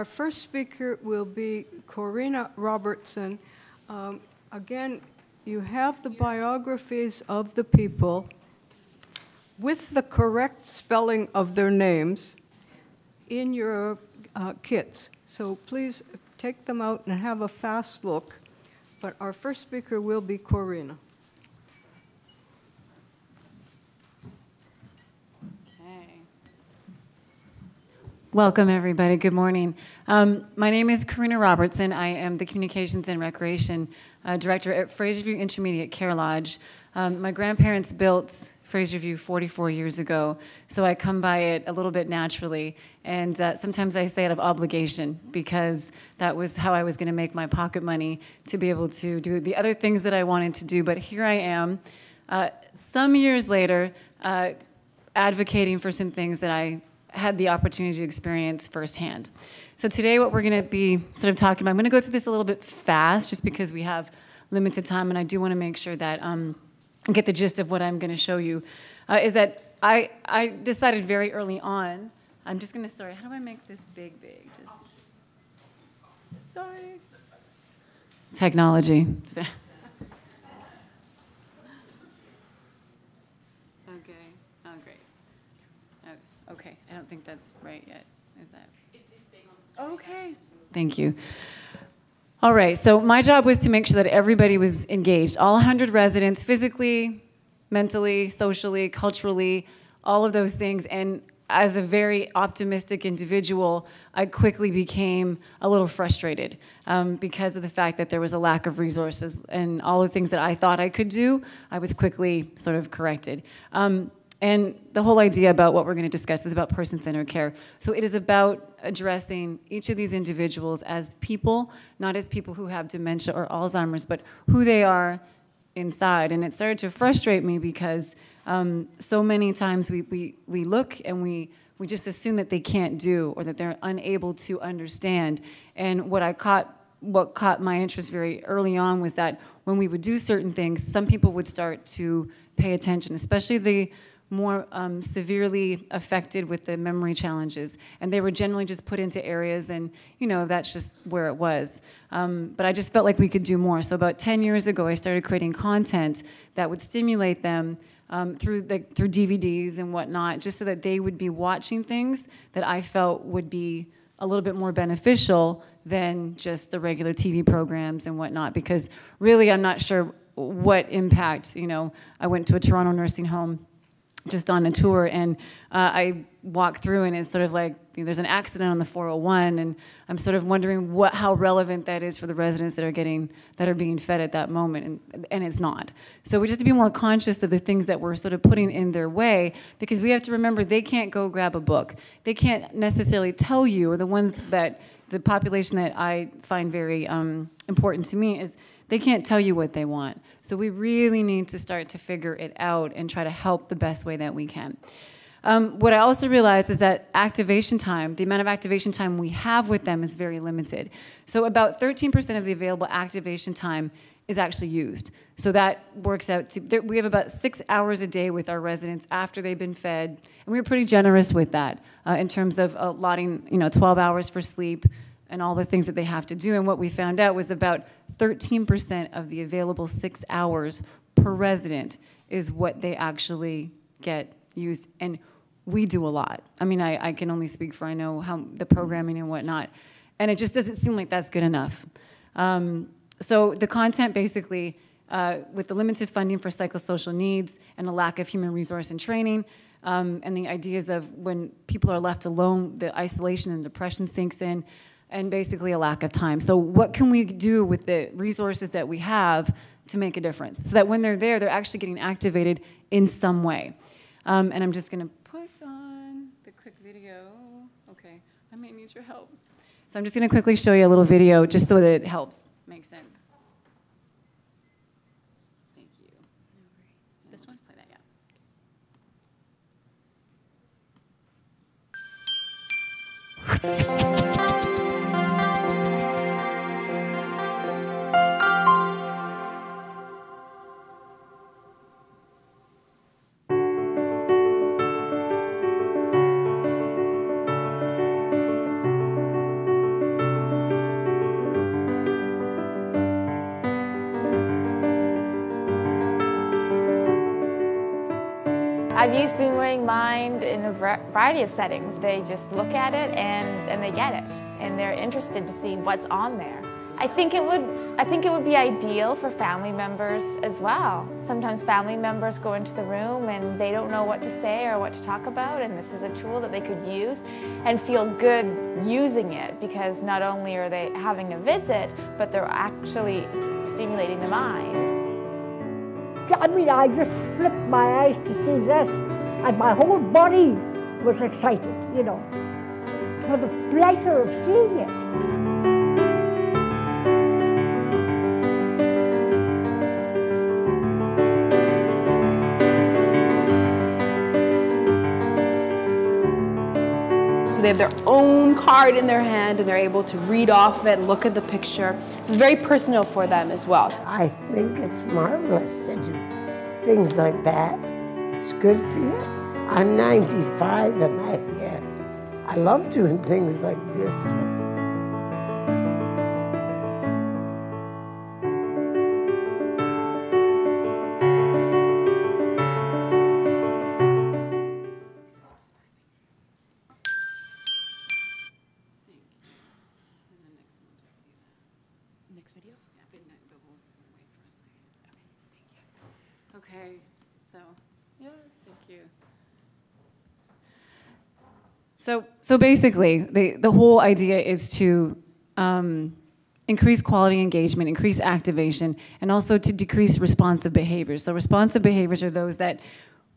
our first speaker will be Coreena Robertson. Again, you have the biographies of the people with the correct spelling of their names in your kits. So please take them out and have a fast look. But our first speaker will be Coreena. Welcome, everybody. Good morning. My name is Coreena Robertson. I am the Communications and Recreation Director at Fraserview Intermediate Care Lodge. My grandparents built Fraserview 44 years ago, so I come by it a little bit naturally. And sometimes I say out of obligation, because that was how I was going to make my pocket money to be able to do the other things that I wanted to do. But here I am, some years later, advocating for some things that I had the opportunity to experience firsthand. So today what we're going to be sort of talking about, I'm going to go through this a little bit fast just because we have limited time, and I do want to make sure that get the gist of what I'm going to show you, is that I decided very early on, I'm just going to, sorry, how do I make this big? Just, sorry. Technology. Okay, I don't think that's right yet. Is that? Okay. Thank you. All right, so my job was to make sure that everybody was engaged, all 100 residents, physically, mentally, socially, culturally, all of those things. And as a very optimistic individual, I quickly became a little frustrated because of the fact that there was a lack of resources, and all the things that I thought I could do, I was quickly sort of corrected. And the whole idea about what we're going to discuss is about person-centered care. So it is about addressing each of these individuals as people, not as people who have dementia or Alzheimer's, but who they are inside. And it started to frustrate me because so many times we look and we just assume that they can't do, or that they're unable to understand. And what caught my interest very early on was that when we would do certain things, some people would start to pay attention, especially the more severely affected with the memory challenges. And they were generally just put into areas, and that's just where it was. But I just felt like we could do more. So about 10 years ago, I started creating content that would stimulate them through DVDs and whatnot, just so that they would be watching things that I felt would be a little bit more beneficial than just the regular TV programs and whatnot. Because really, I'm not sure what impact, I went to a Toronto nursing home just on a tour, and I walked through, and it's sort of like there's an accident on the 401, and I'm sort of wondering how relevant that is for the residents that are being fed at that moment, and it's not. So we just have to be more conscious of the things that we're sort of putting in their way, because we have to remember they can't go grab a book. They can't necessarily tell you, or the population that I find very important to me is they can't tell you what they want. So we really need to start to figure it out and try to help the best way that we can. What I also realized is that activation time, the amount of activation time we have with them is very limited. So about 13% of the available activation time is actually used. So that works out to, we have about 6 hours a day with our residents after they've been fed. And we were pretty generous with that in terms of allotting 12 hours for sleep and all the things that they have to do. And what we found out was about 13% of the available 6 hours per resident is what they actually get used. And we do a lot. I mean, I can only speak for, I know how the programming and whatnot. And it just doesn't seem like that's good enough. So the content basically, with the limited funding for psychosocial needs and a lack of human resource and training, and the ideas of when people are left alone, the isolation and depression sinks in, and basically a lack of time. So what can we do with the resources that we have to make a difference? So that when they're there, they're actually getting activated in some way. And I'm just gonna put on the quick video. Okay, I may need your help. So I'm just gonna quickly show you a little video just so that it helps make sense. Thank you. This one? Just play that, yeah. I've used Boomerang Mind in a variety of settings. They just look at it and they get it, and they're interested to see what's on there. I think it would be ideal for family members as well. Sometimes family members go into the room and they don't know what to say or what to talk about, and this is a tool that they could use and feel good using it, because not only are they having a visit, but they're actually stimulating the mind. I mean, I just flipped my eyes to see this, and my whole body was excited, you know, for the pleasure of seeing it. They have their own card in their hand and they're able to read off of it, look at the picture. So it's very personal for them as well. I think it's marvelous to do things like that. It's good for you. I'm 95 and I love doing things like this. Okay, so, yes, thank you. So basically, the whole idea is to increase quality engagement, increase activation, and also to decrease responsive behaviors. So responsive behaviors are those that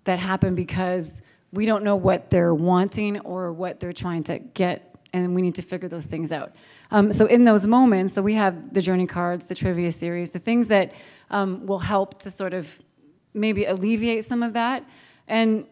happen because we don't know what they're wanting or what they're trying to get, and we need to figure those things out. So in those moments, so we have the journey cards, the trivia series, the things that will help to sort of maybe alleviate some of that. And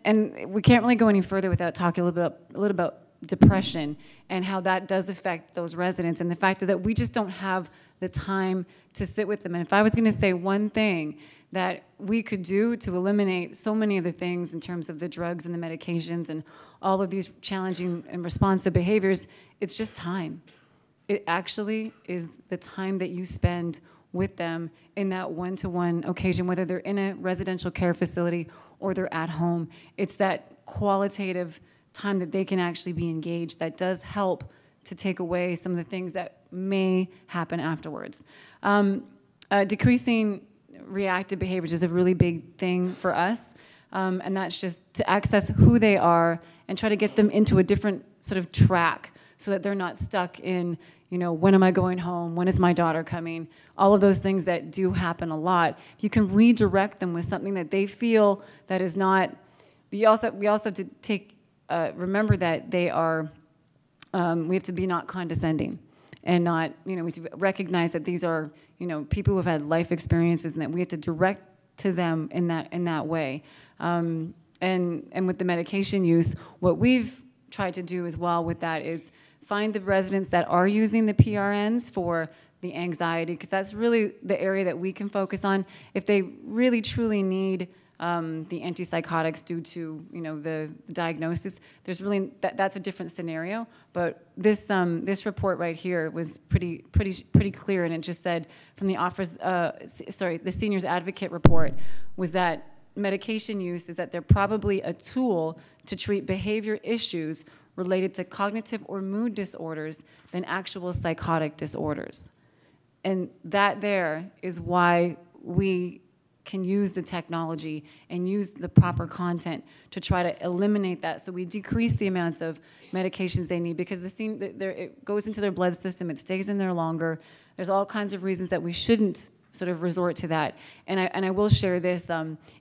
we can't really go any further without talking a little about depression and how that does affect those residents, and the fact that we just don't have the time to sit with them. And if I was going to say one thing that we could do to eliminate so many of the things in terms of the drugs and the medications and all of these challenging and responsive behaviors, it's just time. It actually is the time that you spend with them in that one-to-one occasion, whether they're in a residential care facility or they're at home. It's that qualitative time that they can actually be engaged that does help to take away some of the things that may happen afterwards. Decreasing reactive behaviors is a really big thing for us, and that's just to access who they are and try to get them into a different sort of track so that they're not stuck in, you know, when am I going home? When is my daughter coming? All of those things that do happen a lot. If you can redirect them with something that they feel that is not, we also have to take, remember that they are, we have to be not condescending and not, you know, we have to recognize that these are, you know, people who have had life experiences and that we have to direct to them in that way. And with the medication use, what we've tried to do as well with that is find the residents that are using the PRNs for the anxiety, because that's really the area that we can focus on. If they really truly need the antipsychotics due to, you know, the diagnosis, there's really that's a different scenario. But this this report right here was pretty clear, and it just said from the the Seniors Advocate report was that medication use is that they're probably a tool to treat behavior issues related to cognitive or mood disorders than actual psychotic disorders. And that there is why we can use the technology and use the proper content to try to eliminate that, so we decrease the amounts of medications they need, because it goes into their blood system, it stays in there longer. There's all kinds of reasons that we shouldn't sort of resort to that. And I will share this.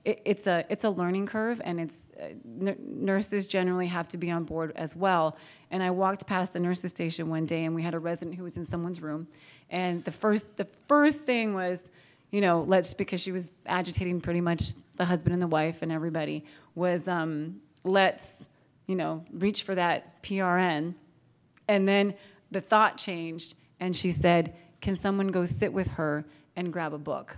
It's a learning curve, and it's nurses generally have to be on board as well. And I walked past a nurse's station one day, and we had a resident who was in someone's room, and the first thing was, you know, because she was agitating pretty much the husband and the wife and everybody, was let's, you know, reach for that PRN. And then the thought changed, and she said, can someone go sit with her and grab a book?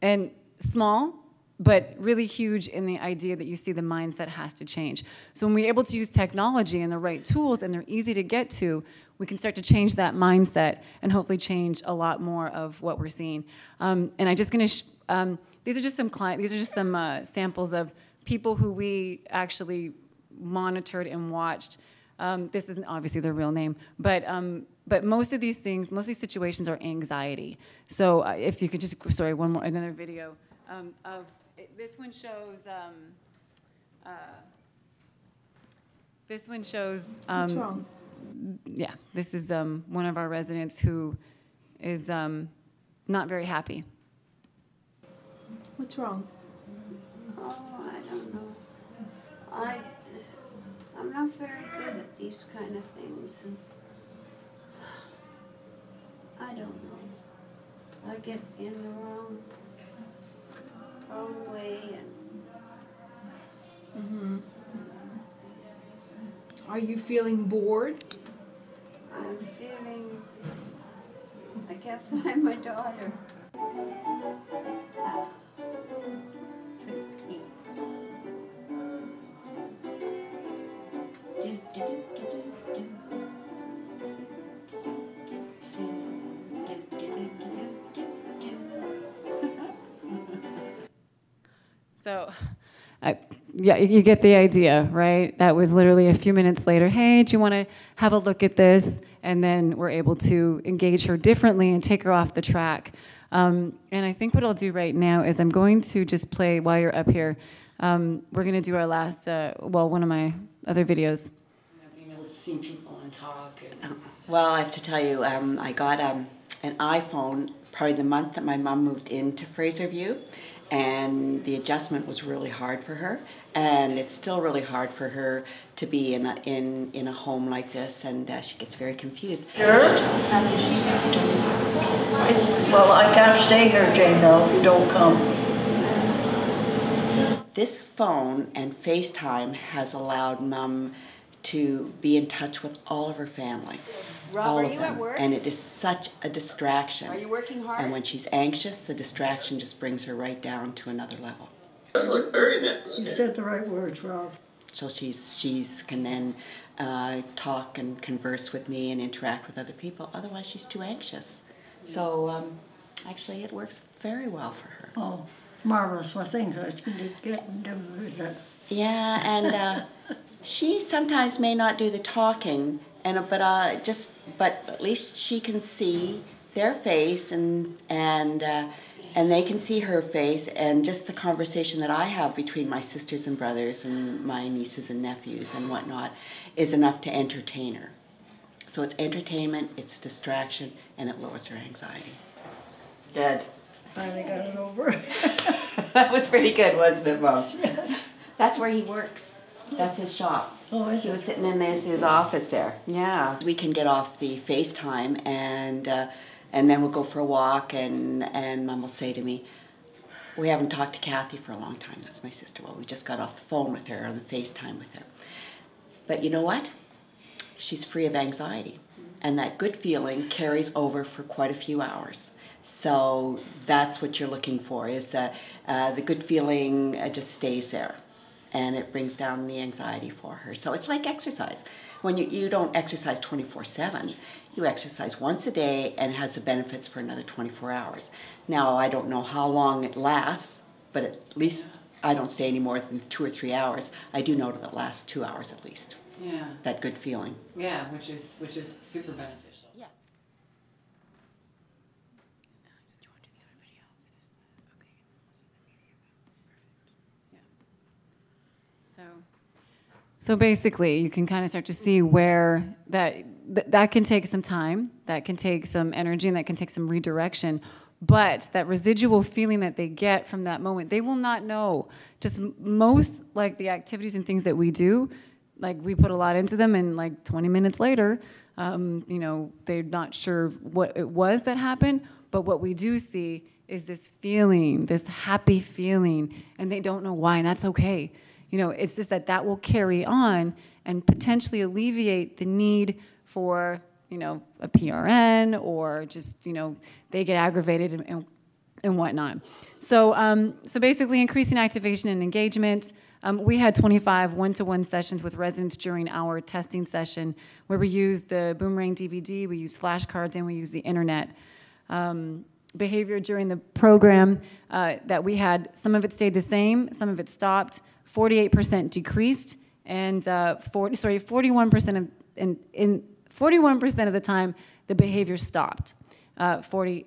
And small, but really huge in the idea that you see the mindset has to change. So when we're able to use technology and the right tools, and they're easy to get to, we can start to change that mindset and hopefully change a lot more of what we're seeing. And I'm just going to, these are just some samples of people who we actually monitored and watched. This isn't obviously their real name, but most of these things, most of these situations are anxiety. So if you could just, sorry, another video of, this one shows, What's wrong? Yeah, this is one of our residents who is not very happy. What's wrong? Oh, I don't know. I'm not very good at these kind of things. And I don't know. I get in the wrong way and Are you feeling bored? I'm feeling I can't find my daughter. So, yeah, you get the idea, right? That was literally a few minutes later. Hey, do you want to have a look at this? And then we're able to engage her differently and take her off the track. And I think what I'll do right now is I'm going to just play while you're up here. We're going to do our last, one of my other videos. Being able to see people and talk. Well, I have to tell you, I got an iPhone probably the month that my mom moved into Fraserview, and the adjustment was really hard for her, and it's still really hard for her to be in a home like this, and she gets very confused. Sure? Well, I can't stay here, Jane, though, if you don't come. This phone and FaceTime has allowed Mom to be in touch with all of her family. Rob, all are of you them. at work? And it is such a distraction. Are you working hard? And when she's anxious, the distraction just brings her right down to another level. Does look very nice. You said the right words, Rob. So she's can then talk and converse with me and interact with other people. Otherwise, she's too anxious. So actually, it works very well for her. Oh, marvelous. Well, things I was going to get and do that. Yeah, and she sometimes may not do the talking, but at least she can see their face and they can see her face, and just the conversation that I have between my sisters and brothers and my nieces and nephews and whatnot is enough to entertain her. So it's entertainment, it's distraction, and it lowers her anxiety. Good. Finally got it over. That was pretty good, wasn't it, Mom? That's where he works. That's his shop. Oh, is He was it? sitting in his office there. Yeah. We can get off the FaceTime and then we'll go for a walk, and Mom will say to me, we haven't talked to Kathy for a long time. That's my sister. Well, we just got off the phone with her, on the FaceTime with her. But you know what? She's free of anxiety. And that good feeling carries over for quite a few hours. So that's what you're looking for, is the good feeling just stays there. And it brings down the anxiety for her. So it's like exercise. When you don't exercise 24/7, you exercise once a day, and it has the benefits for another 24 hours. Now, I don't know how long it lasts, but at least I don't stay any more than 2 or 3 hours. I do know that it lasts 2 hours at least. Yeah. That good feeling. Yeah, which is super beneficial. Yeah. So basically, you can kind of start to see where that can take some time, that can take some energy, and that can take some redirection. But that residual feeling that they get from that moment, they will not know. Just most, like, the activities and things that we do, like, we put a lot into them, and like 20 minutes later, they're not sure what it was that happened. But what we do see is this feeling, this happy feeling, and they don't know why, and that's okay. It's just that will carry on and potentially alleviate the need for, a PRN, or just, they get aggravated and whatnot. So basically increasing activation and engagement. We had 25 one-to-one sessions with residents during our testing session, where we used the Boomerang DVD, we used flashcards, and we used the internet. Behavior during the program that we had, some of it stayed the same, some of it stopped. 48% decreased, and 41% of, in 41% of the time, the behavior stopped. 48%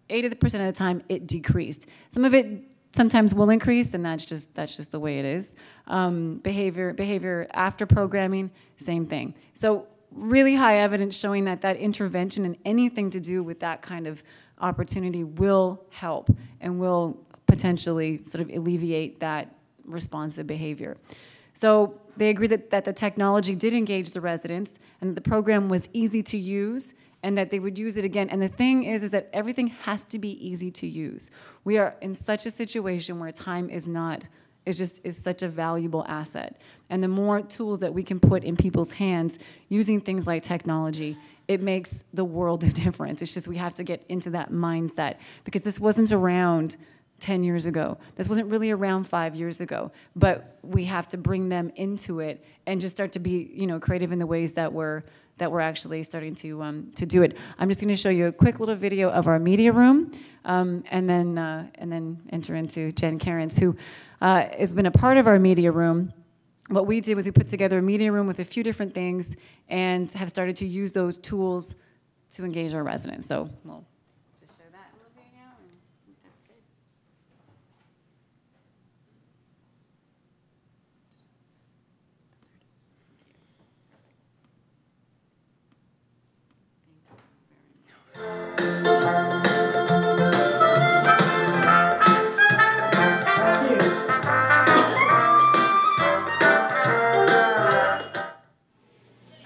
of the time, it decreased. Some of it sometimes will increase, and that's just the way it is. Behavior after programming, same thing. So really high evidence showing that that intervention and anything to do with that kind of opportunity will help and will potentially sort of alleviate that responsive behavior. So they agreed that the technology did engage the residents and that the program was easy to use and that they would use it again. And the thing is that everything has to be easy to use. We are in such a situation where time is such a valuable asset. And the more tools that we can put in people's hands using things like technology, it makes the world of difference. It's just we have to get into that mindset because this wasn't around 10 years ago. This wasn't really around 5 years ago, but we have to bring them into it and just start to be, you know, creative in the ways that we're actually starting to do it. I'm just going to show you a quick little video of our media room, and then enter into Jen Cairns, who has been a part of our media room. What we did was we put together a media room with a few different things and have started to use those tools to engage our residents. So we'll just show that a little bit now, and that's good.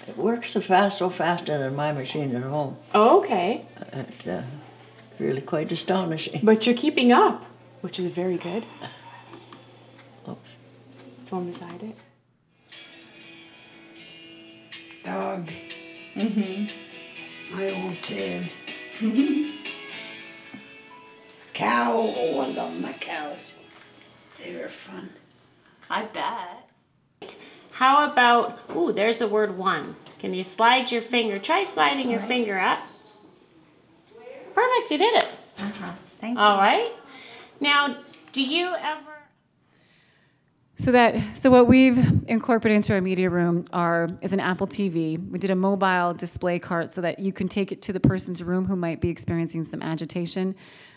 It works so faster than my machine at home. Oh, okay. It's really quite astonishing. But you're keeping up, which is very good. Oops. It's one beside it. Dog. My old Ted. Cow. Oh, I love my cows. They were fun. I bet. How about, ooh, there's the word one. Can you slide your finger? Try sliding your finger up. Perfect, you did it. Thank you. All right. Now, do you ever... So what we've incorporated into our media room is an Apple TV. We did a mobile display cart so that you can take it to the person's room who might be experiencing some agitation.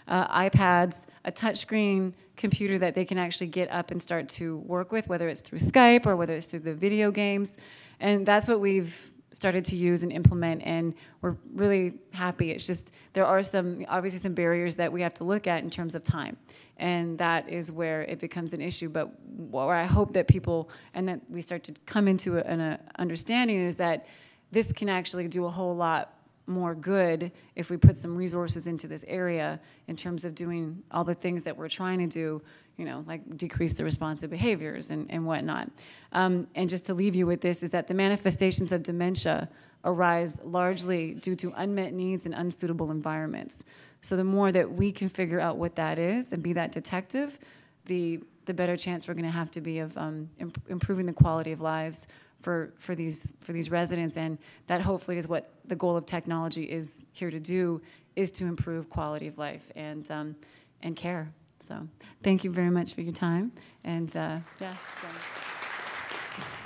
iPads, a touchscreen computer that they can actually get up and start to work with, whether it's through Skype or whether it's through the video games. And that's what we've started to use and implement, and we're really happy. It's just there are obviously some barriers that we have to look at in terms of time, and that is where it becomes an issue. But where I hope that people, and that we start to come into an understanding, is that this can actually do a whole lot more good if we put some resources into this area in terms of doing all the things that we're trying to do, you know, like decrease the responsive behaviors and whatnot. And just to leave you with this is that the manifestations of dementia arise largely due to unmet needs and unsuitable environments. So the more that we can figure out what that is and be that detective, the better chance we're going to have to be of improving the quality of lives for these residents, and that hopefully is what the goal of technology is here to do, is to improve quality of life and care. So thank you very much for your time, and yeah.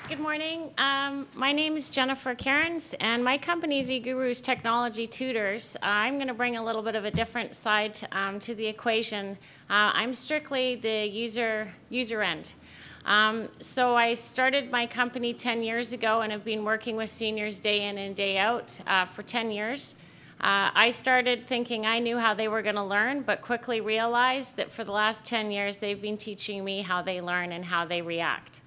Good morning. My name is Jennifer Cairns, and my company is eGurus Technology Tutors. I'm going to bring a little bit of a different side to the equation. I'm strictly the user end. So I started my company 10 years ago and have been working with seniors day in and day out for 10 years. I started thinking I knew how they were going to learn, but quickly realized that for the last 10 years they've been teaching me how they learn and how they react.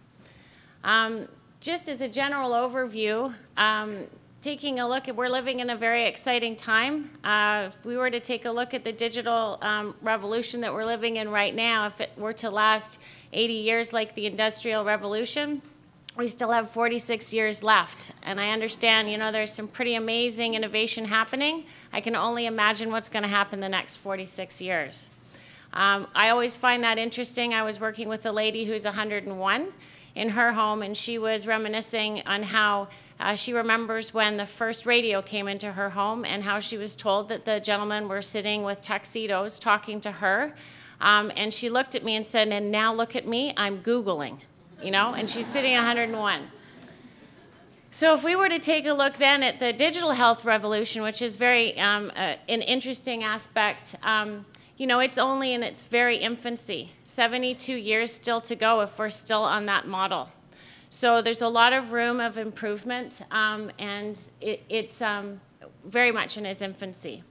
Just as a general overview, taking a look at, we're living in a very exciting time. If we were to take a look at the digital revolution that we're living in right now, if it were to last 80 years like the Industrial Revolution, we still have 46 years left. And I understand, you know, there's some pretty amazing innovation happening. I can only imagine what's going to happen the next 46 years. I always find that interesting. I was working with a lady who's 101 in her home, and she was reminiscing on how she remembers when the first radio came into her home and how she was told that the gentlemen were sitting with tuxedos talking to her. And she looked at me and said, and now look at me, I'm Googling. you know, and she's sitting at 101. So if we were to take a look then at the digital health revolution, which is very an interesting aspect, you know, it's only in its very infancy. 72 years still to go if we're still on that model. So there's a lot of room of improvement, and it's very much in its infancy.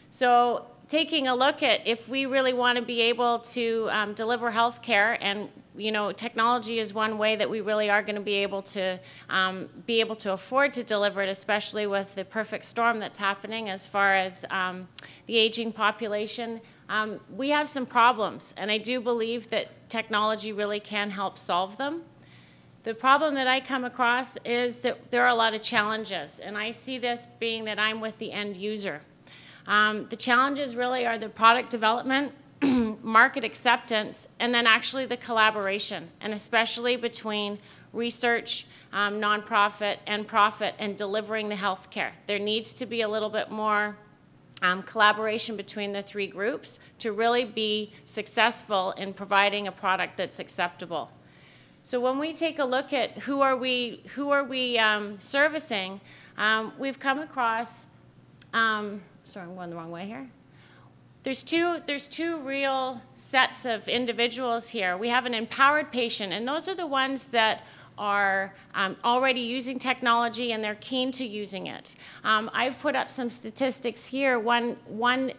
So taking a look at if we really want to be able to deliver health care, and you know, technology is one way that we really are going to be able to afford to deliver it, especially with the perfect storm that's happening as far as the aging population. We have some problems, and I do believe that technology really can help solve them. The problem that I come across is that there are a lot of challenges, and I see this being that I'm with the end user. The challenges really are the product development, market acceptance, and then actually the collaboration, and especially between research, nonprofit, and profit, and delivering the healthcare. There needs to be a little bit more collaboration between the three groups to really be successful in providing a product that's acceptable. So when we take a look at who are we servicing, we've come across, sorry, I'm going the wrong way here. There's two real sets of individuals here. We have an empowered patient, and those are the ones that are already using technology and they're keen to using it. I've put up some statistics here, one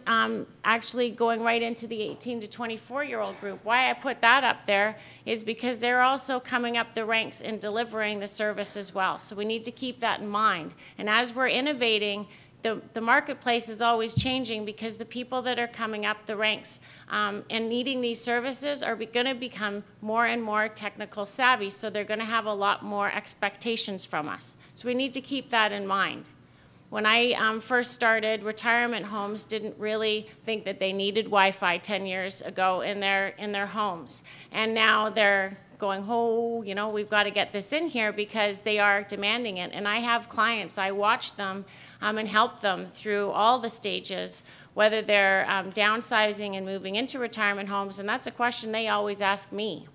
actually going right into the 18 to 24-year-old group. Why I put that up there is because they're also coming up the ranks in delivering the service as well. So we need to keep that in mind. And as we're innovating, the marketplace is always changing because the people that are coming up the ranks and needing these services are going to become more and more technical savvy, so they're going to have a lot more expectations from us. So we need to keep that in mind. When I first started, retirement homes didn't really think that they needed Wi-Fi 10 years ago in their homes. And now they're going, oh, you know, we've got to get this in here because they are demanding it. And I have clients, I watch them and help them through all the stages, whether they're downsizing and moving into retirement homes, and that's a question they always ask me.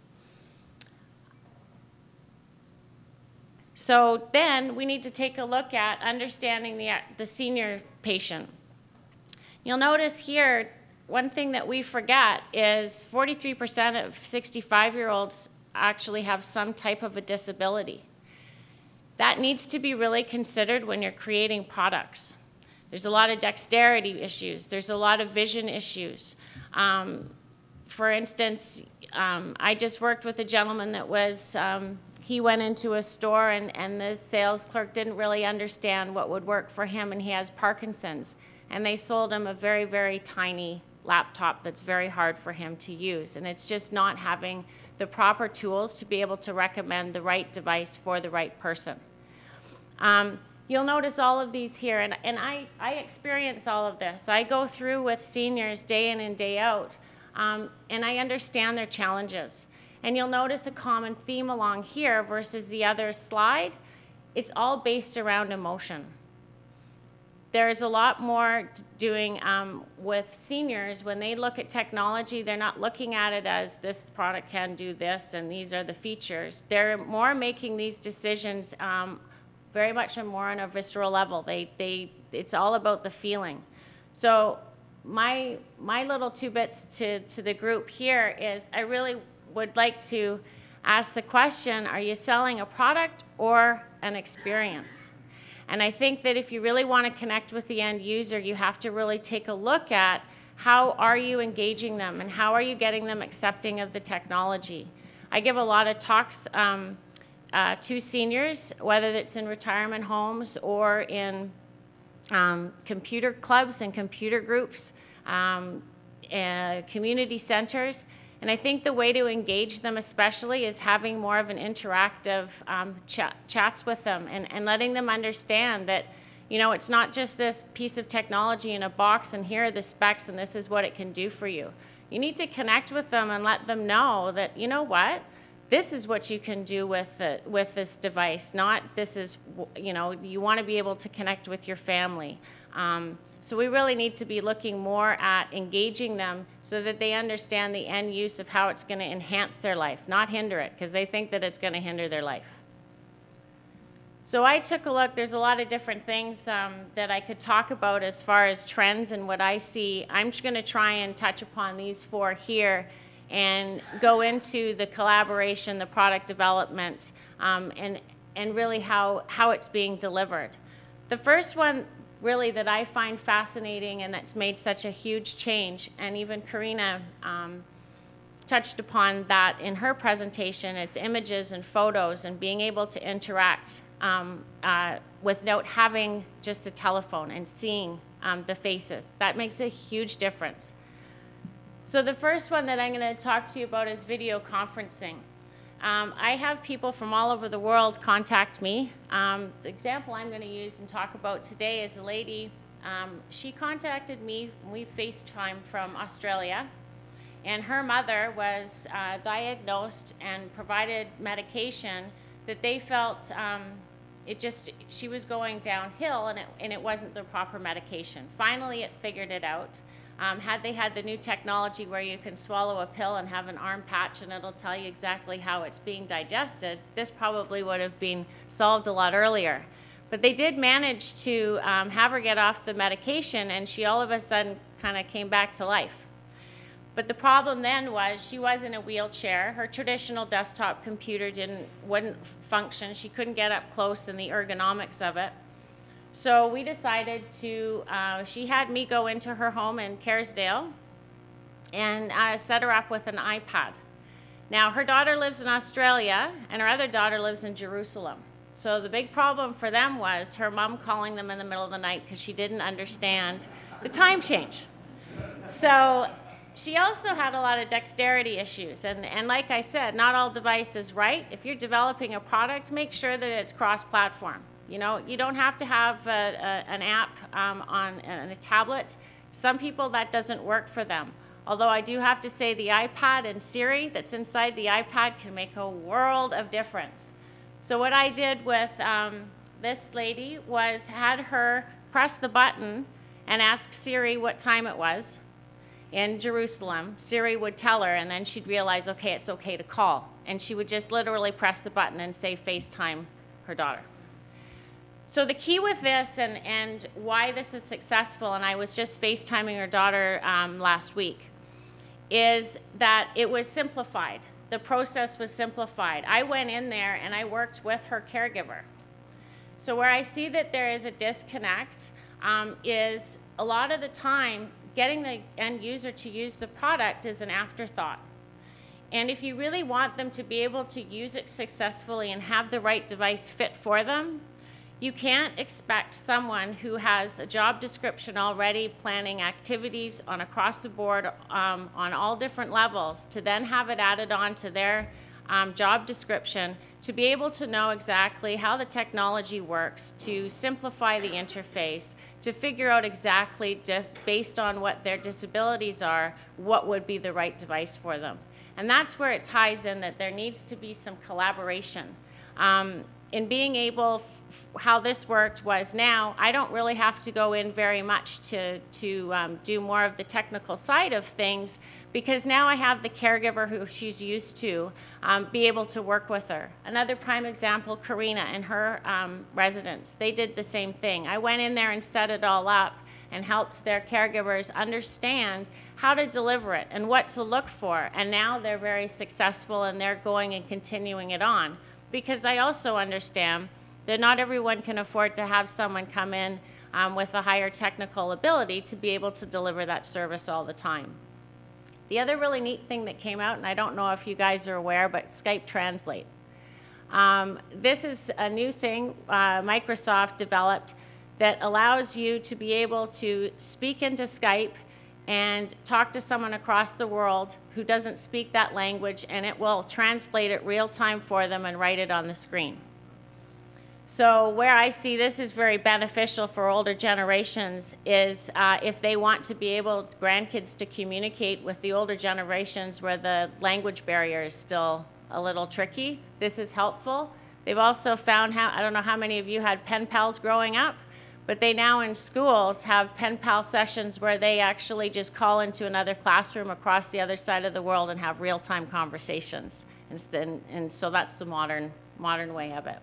So then we need to take a look at understanding the senior patient. You'll notice here, one thing that we forget is 43% of 65-year-olds actually have some type of a disability. That needs to be really considered when you're creating products. There's a lot of dexterity issues. There's a lot of vision issues. For instance, I just worked with a gentleman that was, he went into a store and the sales clerk didn't really understand what would work for him, and he has Parkinson's. And they sold him a very, very tiny laptop that's very hard for him to use. And it's just not having the proper tools to be able to recommend the right device for the right person. You'll notice all of these here, and I experience all of this. I go through with seniors day in and day out, and I understand their challenges. And you'll notice a common theme along here versus the other slide. It's all based around emotion. There's a lot more doing with seniors. When they look at technology, they're not looking at it as this product can do this and these are the features. They're more making these decisions very much more on a visceral level. It's all about the feeling. So my little two bits to the group here is I really would like to ask the question, are you selling a product or an experience? And I think that if you really want to connect with the end user, you have to really take a look at how are you engaging them and how are you getting them accepting of the technology. I give a lot of talks to seniors, whether it's in retirement homes or in computer clubs and computer groups, community centers. And I think the way to engage them especially is having more of an interactive chats with them and letting them understand that, you know, it's not just this piece of technology in a box and here are the specs and this is what it can do for you. You need to connect with them and let them know that, you know what, this is what you can do with this device, not this is, you know, you want to be able to connect with your family. So we really need to be looking more at engaging them so that they understand the end use of how it's going to enhance their life, not hinder it, because they think that it's going to hinder their life. So I took a look. There's a lot of different things that I could talk about as far as trends and what I see. I'm just going to try and touch upon these 4 here and go into the collaboration, the product development, and really how it's being delivered. The first one really that I find fascinating and that's made such a huge change, and even Coreena touched upon that in her presentation, it's images and photos and being able to interact without having just a telephone and seeing the faces. That makes a huge difference. So the first one that I'm going to talk to you about is video conferencing. I have people from all over the world contact me. The example I'm going to use and talk about today is a lady. She contacted me, we FaceTime from Australia, and her mother was diagnosed and provided medication that they felt she was going downhill, and it wasn't the proper medication. Finally, it figured it out. Had they had the new technology where you can swallow a pill and have an arm patch and it'll tell you exactly how it's being digested, this probably would have been solved a lot earlier. But they did manage to have her get off the medication, and she all of a sudden kind of came back to life. But the problem then was she was in a wheelchair. Her traditional desktop computer wouldn't function. She couldn't get up close in the ergonomics of it. So we decided to, she had me go into her home in Kerrisdale and set her up with an iPad. Now, her daughter lives in Australia, and her other daughter lives in Jerusalem. So the big problem for them was her mom calling them in the middle of the night because she didn't understand the time change. So she also had a lot of dexterity issues, and like I said, not all device is right. If you're developing a product, make sure that it's cross-platform. You know, you don't have to have an app on a tablet. Some people that doesn't work for them. Although I do have to say the iPad and Siri that's inside the iPad can make a world of difference. So what I did with this lady was had her press the button and ask Siri what time it was in Jerusalem. Siri would tell her, and then she'd realize, okay, it's okay to call. And she would just literally press the button and say FaceTime her daughter. So the key with this and why this is successful, and I was just FaceTiming her daughter last week, is that it was simplified. The process was simplified. I went in there and I worked with her caregiver. So where I see that there is a disconnect is a lot of the time getting the end user to use the product is an afterthought. And if you really want them to be able to use it successfully and have the right device fit for them, you can't expect someone who has a job description already planning activities on across the board on all different levels to then have it added on to their job description to be able to know exactly how the technology works, to simplify the interface, to figure out exactly, just based on what their disabilities are, what would be the right device for them. And that's where it ties in that there needs to be some collaboration. In being able, how this worked was now, I don't really have to go in very much to do more of the technical side of things, because now I have the caregiver who she's used to be able to work with her. Another prime example, Coreena and her residents, they did the same thing. I went in there and set it all up and helped their caregivers understand how to deliver it and what to look for. And now they're very successful and they're going and continuing it on. Because I also understand that not everyone can afford to have someone come in with a higher technical ability to be able to deliver that service all the time. The other really neat thing that came out, and I don't know if you guys are aware, but Skype Translate. This is a new thing Microsoft developed that allows you to be able to speak into Skype and talk to someone across the world who doesn't speak that language, and it will translate it real time for them and write it on the screen. So where I see this is very beneficial for older generations is if they want to be able, grandkids, to communicate with the older generations where the language barrier is still a little tricky, this is helpful. They've also found I don't know how many of you had pen pals growing up, But they now in schools have pen pal sessions where they actually just call into another classroom across the other side of the world and have real-time conversations. And so that's the modern way of it.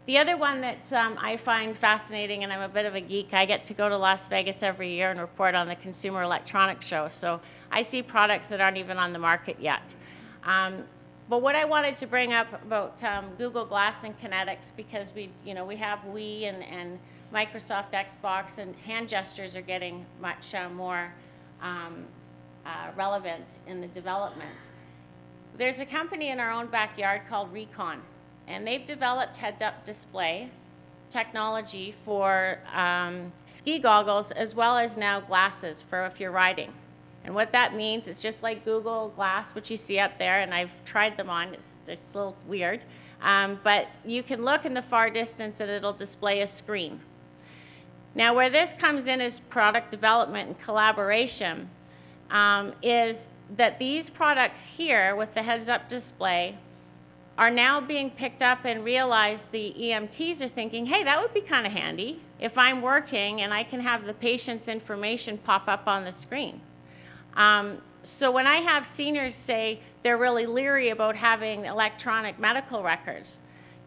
The other one that I find fascinating, and I'm a bit of a geek, I get to go to Las Vegas every year and report on the Consumer Electronics Show. So I see products that aren't even on the market yet. But what I wanted to bring up about Google Glass and Kinetics, because we have Wii and Microsoft Xbox, and hand gestures are getting much more relevant in the development. There's a company in our own backyard called Recon, and they've developed heads-up display technology for ski goggles as well as now glasses for if you're riding. And what that means is just like Google Glass, which you see up there, and I've tried them on, it's a little weird, but you can look in the far distance and it'll display a screen. Now where this comes in as product development and collaboration is that these products here with the heads-up display are now being picked up and realized the EMTs are thinking, hey, that would be kind of handy if I'm working and I can have the patient's information pop up on the screen. So when I have seniors say they're really leery about having electronic medical records,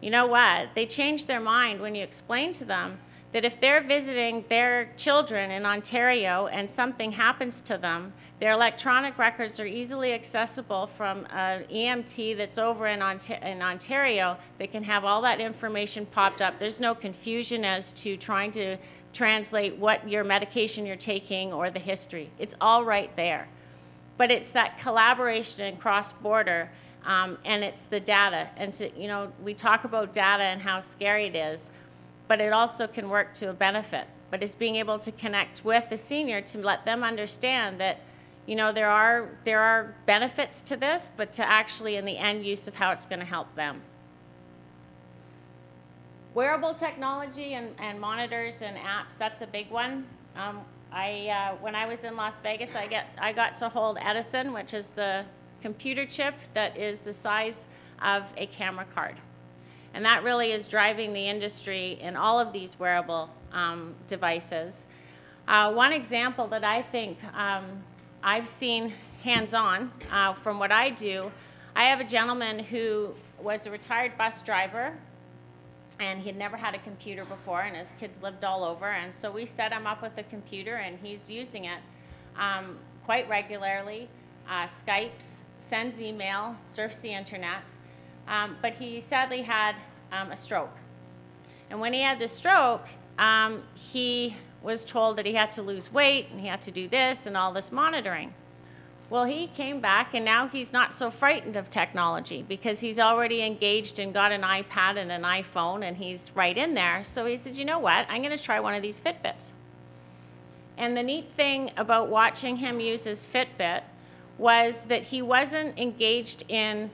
you know what? They change their mind when you explain to them that if they're visiting their children in Ontario and something happens to them, their electronic records are easily accessible from an EMT that's over in Ontario that can have all that information popped up. There's no confusion as to trying to translate what your medication you're taking or the history. It's all right there. But it's that collaboration and cross-border, and it's the data. And so, we talk about data and how scary it is, but it also can work to a benefit. But it's being able to connect with the senior to let them understand that there are benefits to this, but to actually in the end use of how it's going to help them. Wearable technology and monitors and apps, that's a big one. When I was in Las Vegas, I got to hold Edison, which is the computer chip that is the size of a camera card. And that really is driving the industry in all of these wearable devices. One example that I think I've seen hands-on from what I do, I have a gentleman who was a retired bus driver, and he'd never had a computer before, and his kids lived all over, and so we set him up with a computer, and he's using it quite regularly, Skypes, sends email, surfs the internet, but he sadly had a stroke. And when he had the stroke, he was told that he had to lose weight, and he had to do this and all this monitoring. Well, he came back, and now he's not so frightened of technology because he's already engaged and got an iPad and an iPhone, and he's right in there. So he said, you know what, I'm going to try one of these Fitbits. And the neat thing about watching him use his Fitbit was that he wasn't engaged in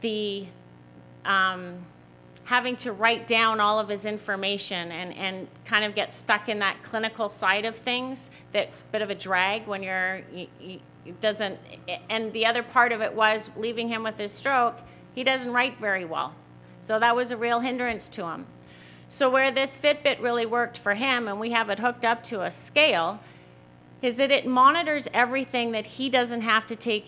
the having to write down all of his information and kind of get stuck in that clinical side of things. That's a bit of a drag when it doesn't, and the other part of it was leaving him with his stroke, he doesn't write very well. So that was a real hindrance to him. So where this Fitbit really worked for him, and we have it hooked up to a scale, is that it monitors everything that he doesn't have to take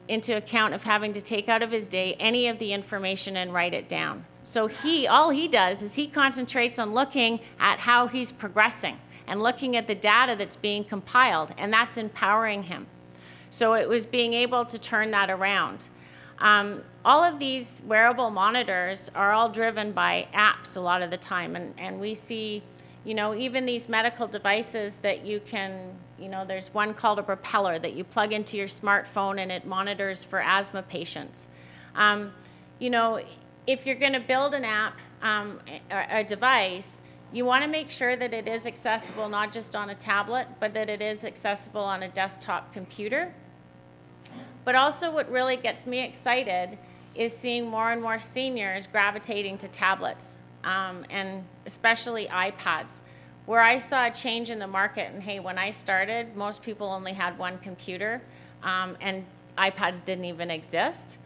into account of having to take out of his day any of the information and write it down. So all he does is he concentrates on looking at how he's progressing and looking at the data that's being compiled, and that's empowering him. So it was being able to turn that around. All of these wearable monitors are all driven by apps a lot of the time, and we see, even these medical devices that you can, there's one called a propeller that you plug into your smartphone and it monitors for asthma patients. If you're going to build an app or a device, you want to make sure that it is accessible not just on a tablet, but that it is accessible on a desktop computer. But also what really gets me excited is seeing more and more seniors gravitating to tablets, and especially iPads. Where I saw a change in the market, and hey, when I started, most people only had one computer, and iPads didn't even exist,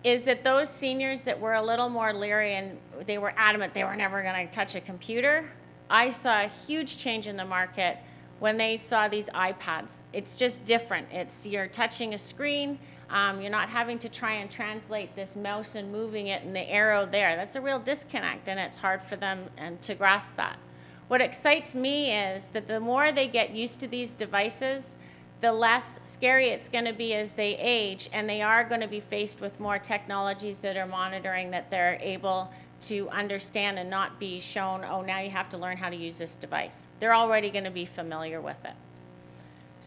is that those seniors that were a little more leery and they were adamant they were never going to touch a computer, I saw a huge change in the market when they saw these iPads. It's just different. You're touching a screen. You're not having to try and translate this mouse and moving it and the arrow there. That's a real disconnect, and it's hard for them to grasp that. What excites me is that the more they get used to these devices, the less scary it's going to be as they age, and they are going to be faced with more technologies that are monitoring that they're able to understand and not be shown, oh, now you have to learn how to use this device. They're already going to be familiar with it.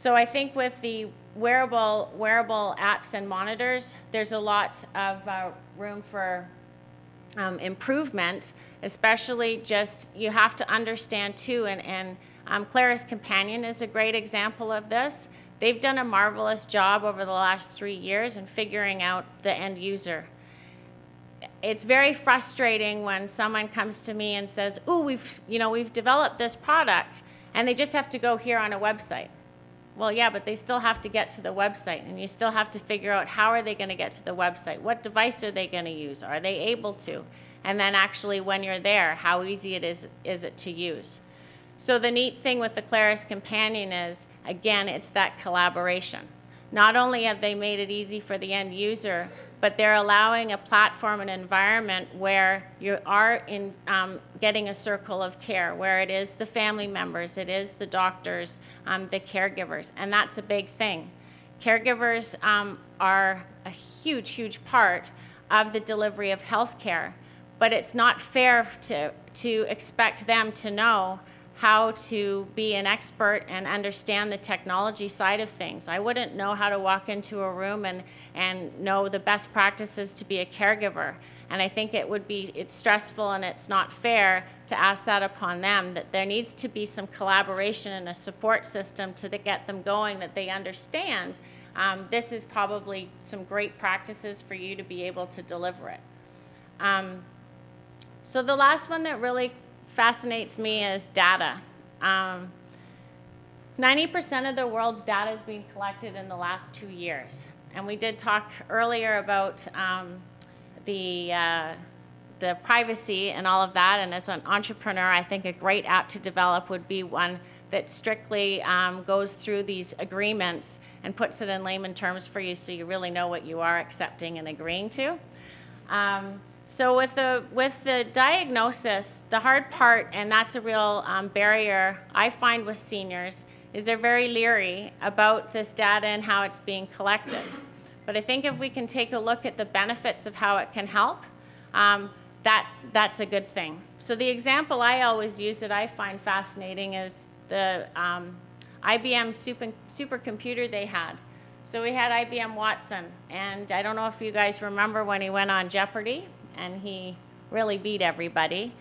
So I think with the wearable apps and monitors, there's a lot of room for improvement, especially just you have to understand too, and Clara's Companion is a great example of this. They've done a marvelous job over the last 3 years in figuring out the end user. It's very frustrating when someone comes to me and says, "Ooh, we've developed this product," and they just have to go here on a website. Well, yeah, but they still have to get to the website, and you still have to figure out how are they going to get to the website? What device are they going to use? Are they able to? And then actually when you're there, how easy is it to use? So the neat thing with the Clara's Companion is, again, it's that collaboration. Not only have they made it easy for the end user, but they're allowing a platform and environment where you are getting a circle of care, where it is the family members, it is the doctors, the caregivers, and that's a big thing. Caregivers are a huge, huge part of the delivery of healthcare, but it's not fair to expect them to know how to be an expert and understand the technology side of things. I wouldn't know how to walk into a room and know the best practices to be a caregiver. And I think it's stressful and it's not fair to ask that upon them, that there needs to be some collaboration and a support system to get them going, that they understand this is probably some great practices for you to be able to deliver it. So the last one that really fascinates me is data. 90% of the world's data is being collected in the last 2 years. And we did talk earlier about the privacy and all of that. And as an entrepreneur, I think a great app to develop would be one that strictly goes through these agreements and puts it in layman terms for you so you really know what you are accepting and agreeing to. So with the diagnosis, the hard part, and that's a real barrier I find with seniors, is they're very leery about this data and how it's being collected. But I think if we can take a look at the benefits of how it can help, that's a good thing. So the example I always use that I find fascinating is the IBM supercomputer they had. So we had IBM Watson, and I don't know if you guys remember when he went on Jeopardy, and he really beat everybody.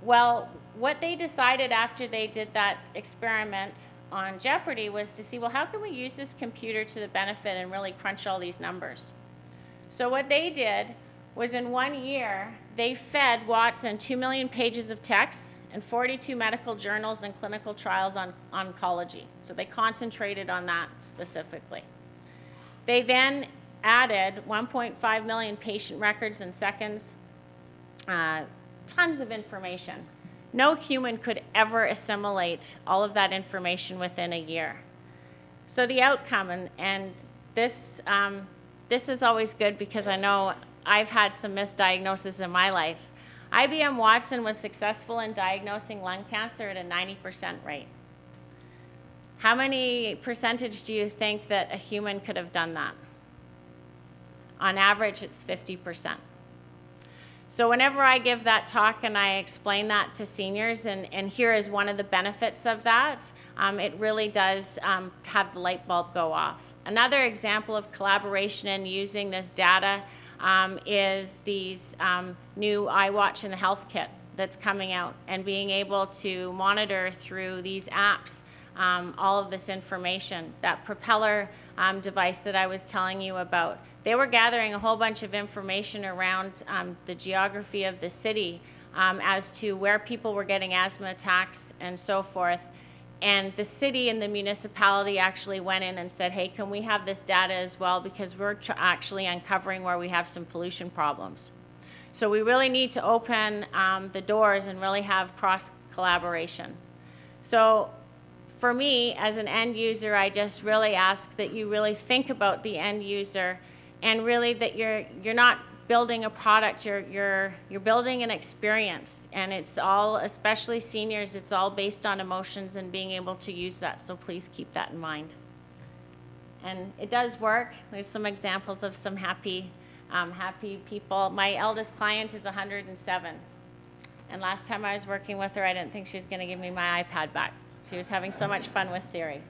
Well, what they decided after they did that experiment on Jeopardy was to see, well, how can we use this computer to the benefit and really crunch all these numbers? So what they did was in 1 year, they fed Watson 2 million pages of text and 42 medical journals and clinical trials on oncology. So they concentrated on that specifically. They then added 1.5 million patient records in seconds, tons of information. No human could ever assimilate all of that information within a year. So the outcome, and this is always good because I know I've had some misdiagnosis in my life. IBM Watson was successful in diagnosing lung cancer at a 90% rate. How many percentage do you think that a human could have done that? On average, it's 50%. So whenever I give that talk and I explain that to seniors, and here is one of the benefits of that, it really does have the light bulb go off. Another example of collaboration and using this data is these new iWatch and the Health Kit that's coming out, and being able to monitor through these apps all of this information. That propeller device that I was telling you about, they were gathering a whole bunch of information around the geography of the city as to where people were getting asthma attacks and so forth. And the city and the municipality actually went in and said, hey, can we have this data as well, because we're actually uncovering where we have some pollution problems. So we really need to open the doors and really have collaboration. So for me, as an end user, I just really ask that you really think about the end user, and really that you're not building a product, you're building an experience. And it's all, especially seniors, it's all based on emotions and being able to use that. So please keep that in mind. And it does work. There's some examples of some happy people. My eldest client is 107. And last time I was working with her, I didn't think she was going to give me my iPad back. She was having so much fun with Siri.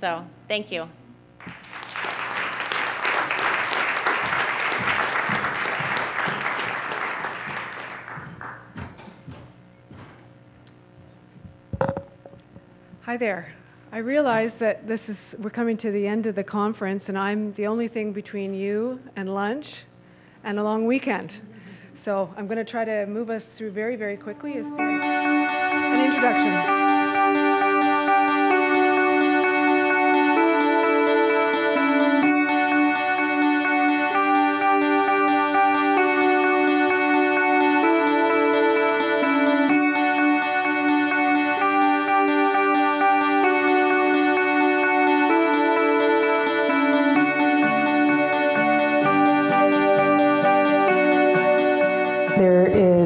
So thank you. Hi there. I realize that we're coming to the end of the conference, and I'm the only thing between you and lunch and a long weekend. So I'm going to try to move us through very, very quickly. An introduction.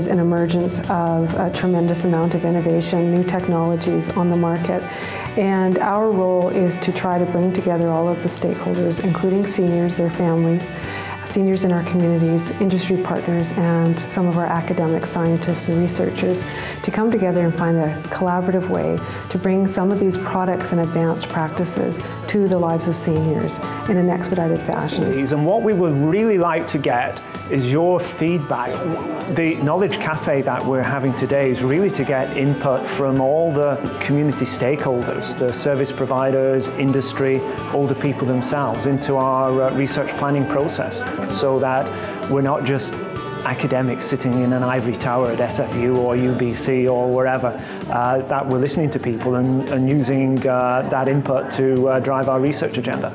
An emergence of a tremendous amount of innovation, new technologies on the market. And our role is to try to bring together all of the stakeholders, including seniors, their families, seniors in our communities, industry partners, and some of our academic scientists and researchers to come together and find a collaborative way to bring some of these products and advanced practices to the lives of seniors in an expedited fashion. And what we would really like to get is your feedback. The Knowledge Cafe that we're having today is really to get input from all the community stakeholders, the service providers, industry, all the people themselves into our research planning process, so that we're not just academics sitting in an ivory tower at SFU or UBC or wherever, that we're listening to people and using that input to drive our research agenda.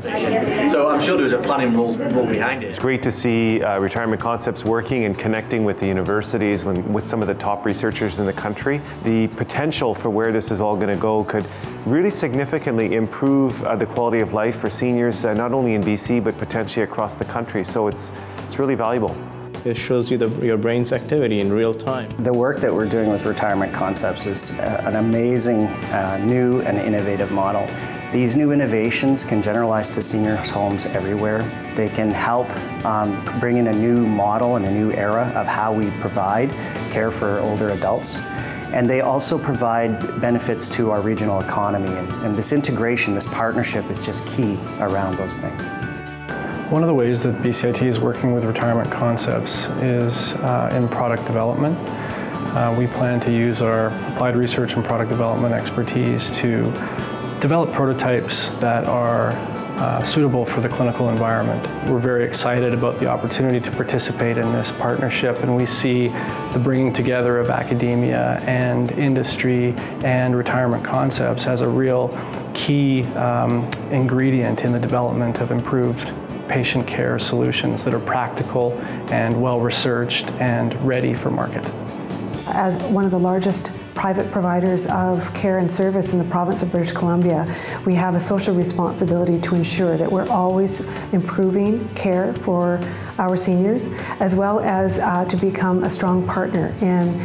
So I'm sure there's a planning role behind it. It's great to see retirement concepts working and connecting with the universities, with some of the top researchers in the country. The potential for where this is all going to go could really significantly improve the quality of life for seniors, not only in BC but potentially across the country. So it's really valuable. It shows you your brain's activity in real time. The work that we're doing with retirement concepts is an amazing new and innovative model. These new innovations can generalize to seniors' homes everywhere. They can help bring in a new model and a new era of how we provide care for older adults. And they also provide benefits to our regional economy. And this integration, this partnership is just key around those things. One of the ways that BCIT is working with retirement concepts is in product development. We plan to use our applied research and product development expertise to develop prototypes that are suitable for the clinical environment. We're very excited about the opportunity to participate in this partnership, and we see the bringing together of academia and industry and retirement concepts as a real key ingredient in the development of improved patient care solutions that are practical and well-researched and ready for market. As one of the largest private providers of care and service in the province of British Columbia, we have a social responsibility to ensure that we're always improving care for our seniors, as well as to become a strong partner in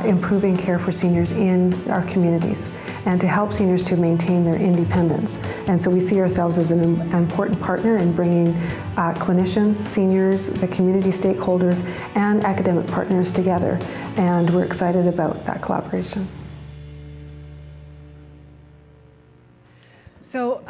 improving care for seniors in our communities, and to help seniors to maintain their independence. And so we see ourselves as an important partner in bringing clinicians, seniors, the community stakeholders, and academic partners together. And we're excited about that collaboration. So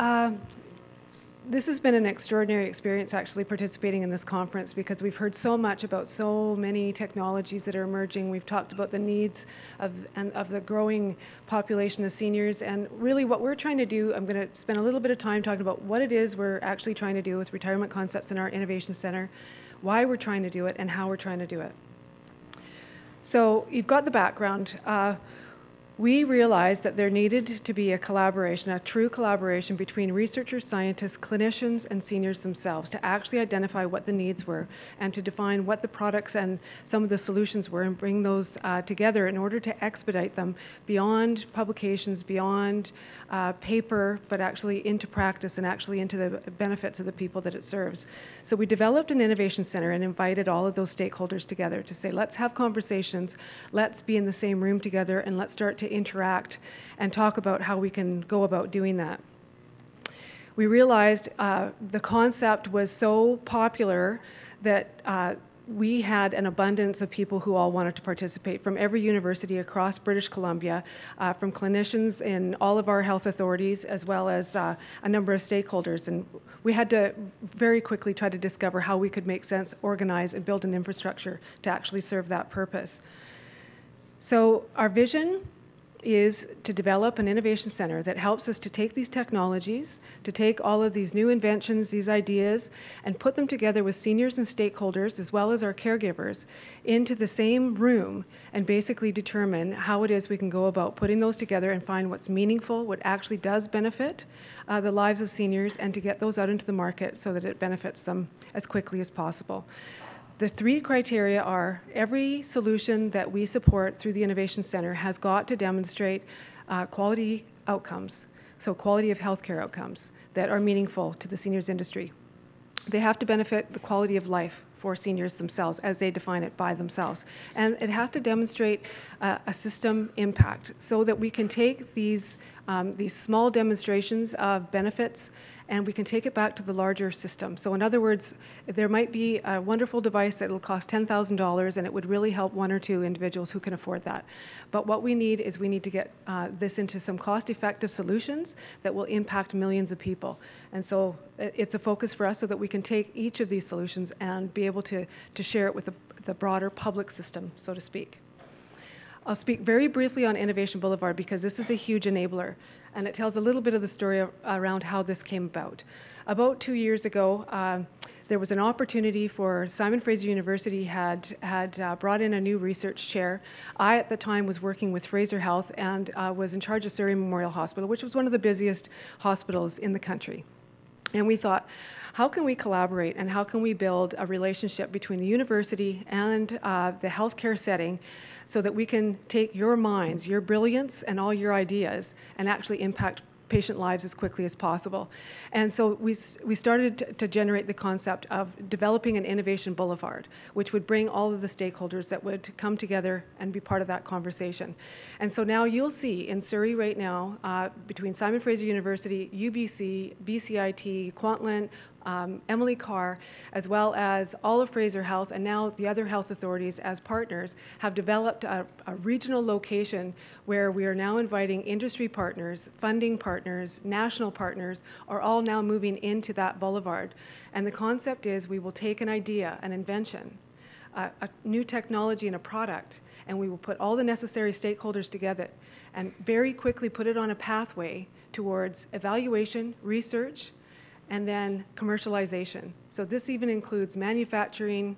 this has been an extraordinary experience actually participating in this conference, because we've heard so much about so many technologies that are emerging. We've talked about the needs of the growing population of seniors, and really what we're trying to do, I'm going to spend a little bit of time talking about what it is we're actually trying to do with retirement concepts in our innovation center, why we're trying to do it, and how we're trying to do it. So you've got the background. we realized that there needed to be a collaboration, a true collaboration between researchers, scientists, clinicians, and seniors themselves to actually identify what the needs were and to define what the products and some of the solutions were and bring those together in order to expedite them beyond publications, beyond paper, but actually into practice and actually into the benefits of the people that it serves. So we developed an innovation center and invited all of those stakeholders together to say, let's have conversations, let's be in the same room together, and let's start to interact and talk about how we can go about doing that. We realized the concept was so popular that we had an abundance of people who all wanted to participate from every university across British Columbia, from clinicians in all of our health authorities, as well as a number of stakeholders. And we had to very quickly try to discover how we could make sense, organize, and build an infrastructure to actually serve that purpose. So our vision is to develop an innovation center that helps us to take these technologies, to take all of these new inventions, these ideas, and put them together with seniors and stakeholders, as well as our caregivers, into the same room and basically determine how it is we can go about putting those together and find what's meaningful, what actually does benefit the lives of seniors, and to get those out into the market so that it benefits them as quickly as possible. The three criteria are every solution that we support through the Innovation Center has got to demonstrate quality outcomes, so quality of healthcare outcomes that are meaningful to the seniors industry. They have to benefit the quality of life for seniors themselves as they define it by themselves. And it has to demonstrate a system impact so that we can take these small demonstrations of benefits and we can take it back to the larger system. So in other words, there might be a wonderful device that will cost $10,000 and it would really help one or two individuals who can afford that. But what we need is we need to get this into some cost-effective solutions that will impact millions of people. And so it's a focus for us so that we can take each of these solutions and be able to share it with the broader public system, so to speak. I'll speak very briefly on Innovation Boulevard because this is a huge enabler, and it tells a little bit of the story around how this came about. About 2 years ago, there was an opportunity for Simon Fraser University had brought in a new research chair. I, at the time, was working with Fraser Health and was in charge of Surrey Memorial Hospital, which was one of the busiest hospitals in the country. And we thought, how can we collaborate and how can we build a relationship between the university and the healthcare setting so that we can take your minds, your brilliance, and all your ideas and actually impact patient lives as quickly as possible. And so we started to generate the concept of developing an innovation boulevard, which would bring all of the stakeholders that would come together and be part of that conversation. And so now you'll see in Surrey right now, between Simon Fraser University, UBC, BCIT, Kwantlen, Emily Carr, as well as all of Fraser Health and now the other health authorities as partners, have developed a regional location where we are now inviting industry partners, funding partners, national partners, are all now moving into that boulevard. And the concept is we will take an idea, an invention, a new technology and a product, and we will put all the necessary stakeholders together and very quickly put it on a pathway towards evaluation, research, and then commercialization. So this even includes manufacturing,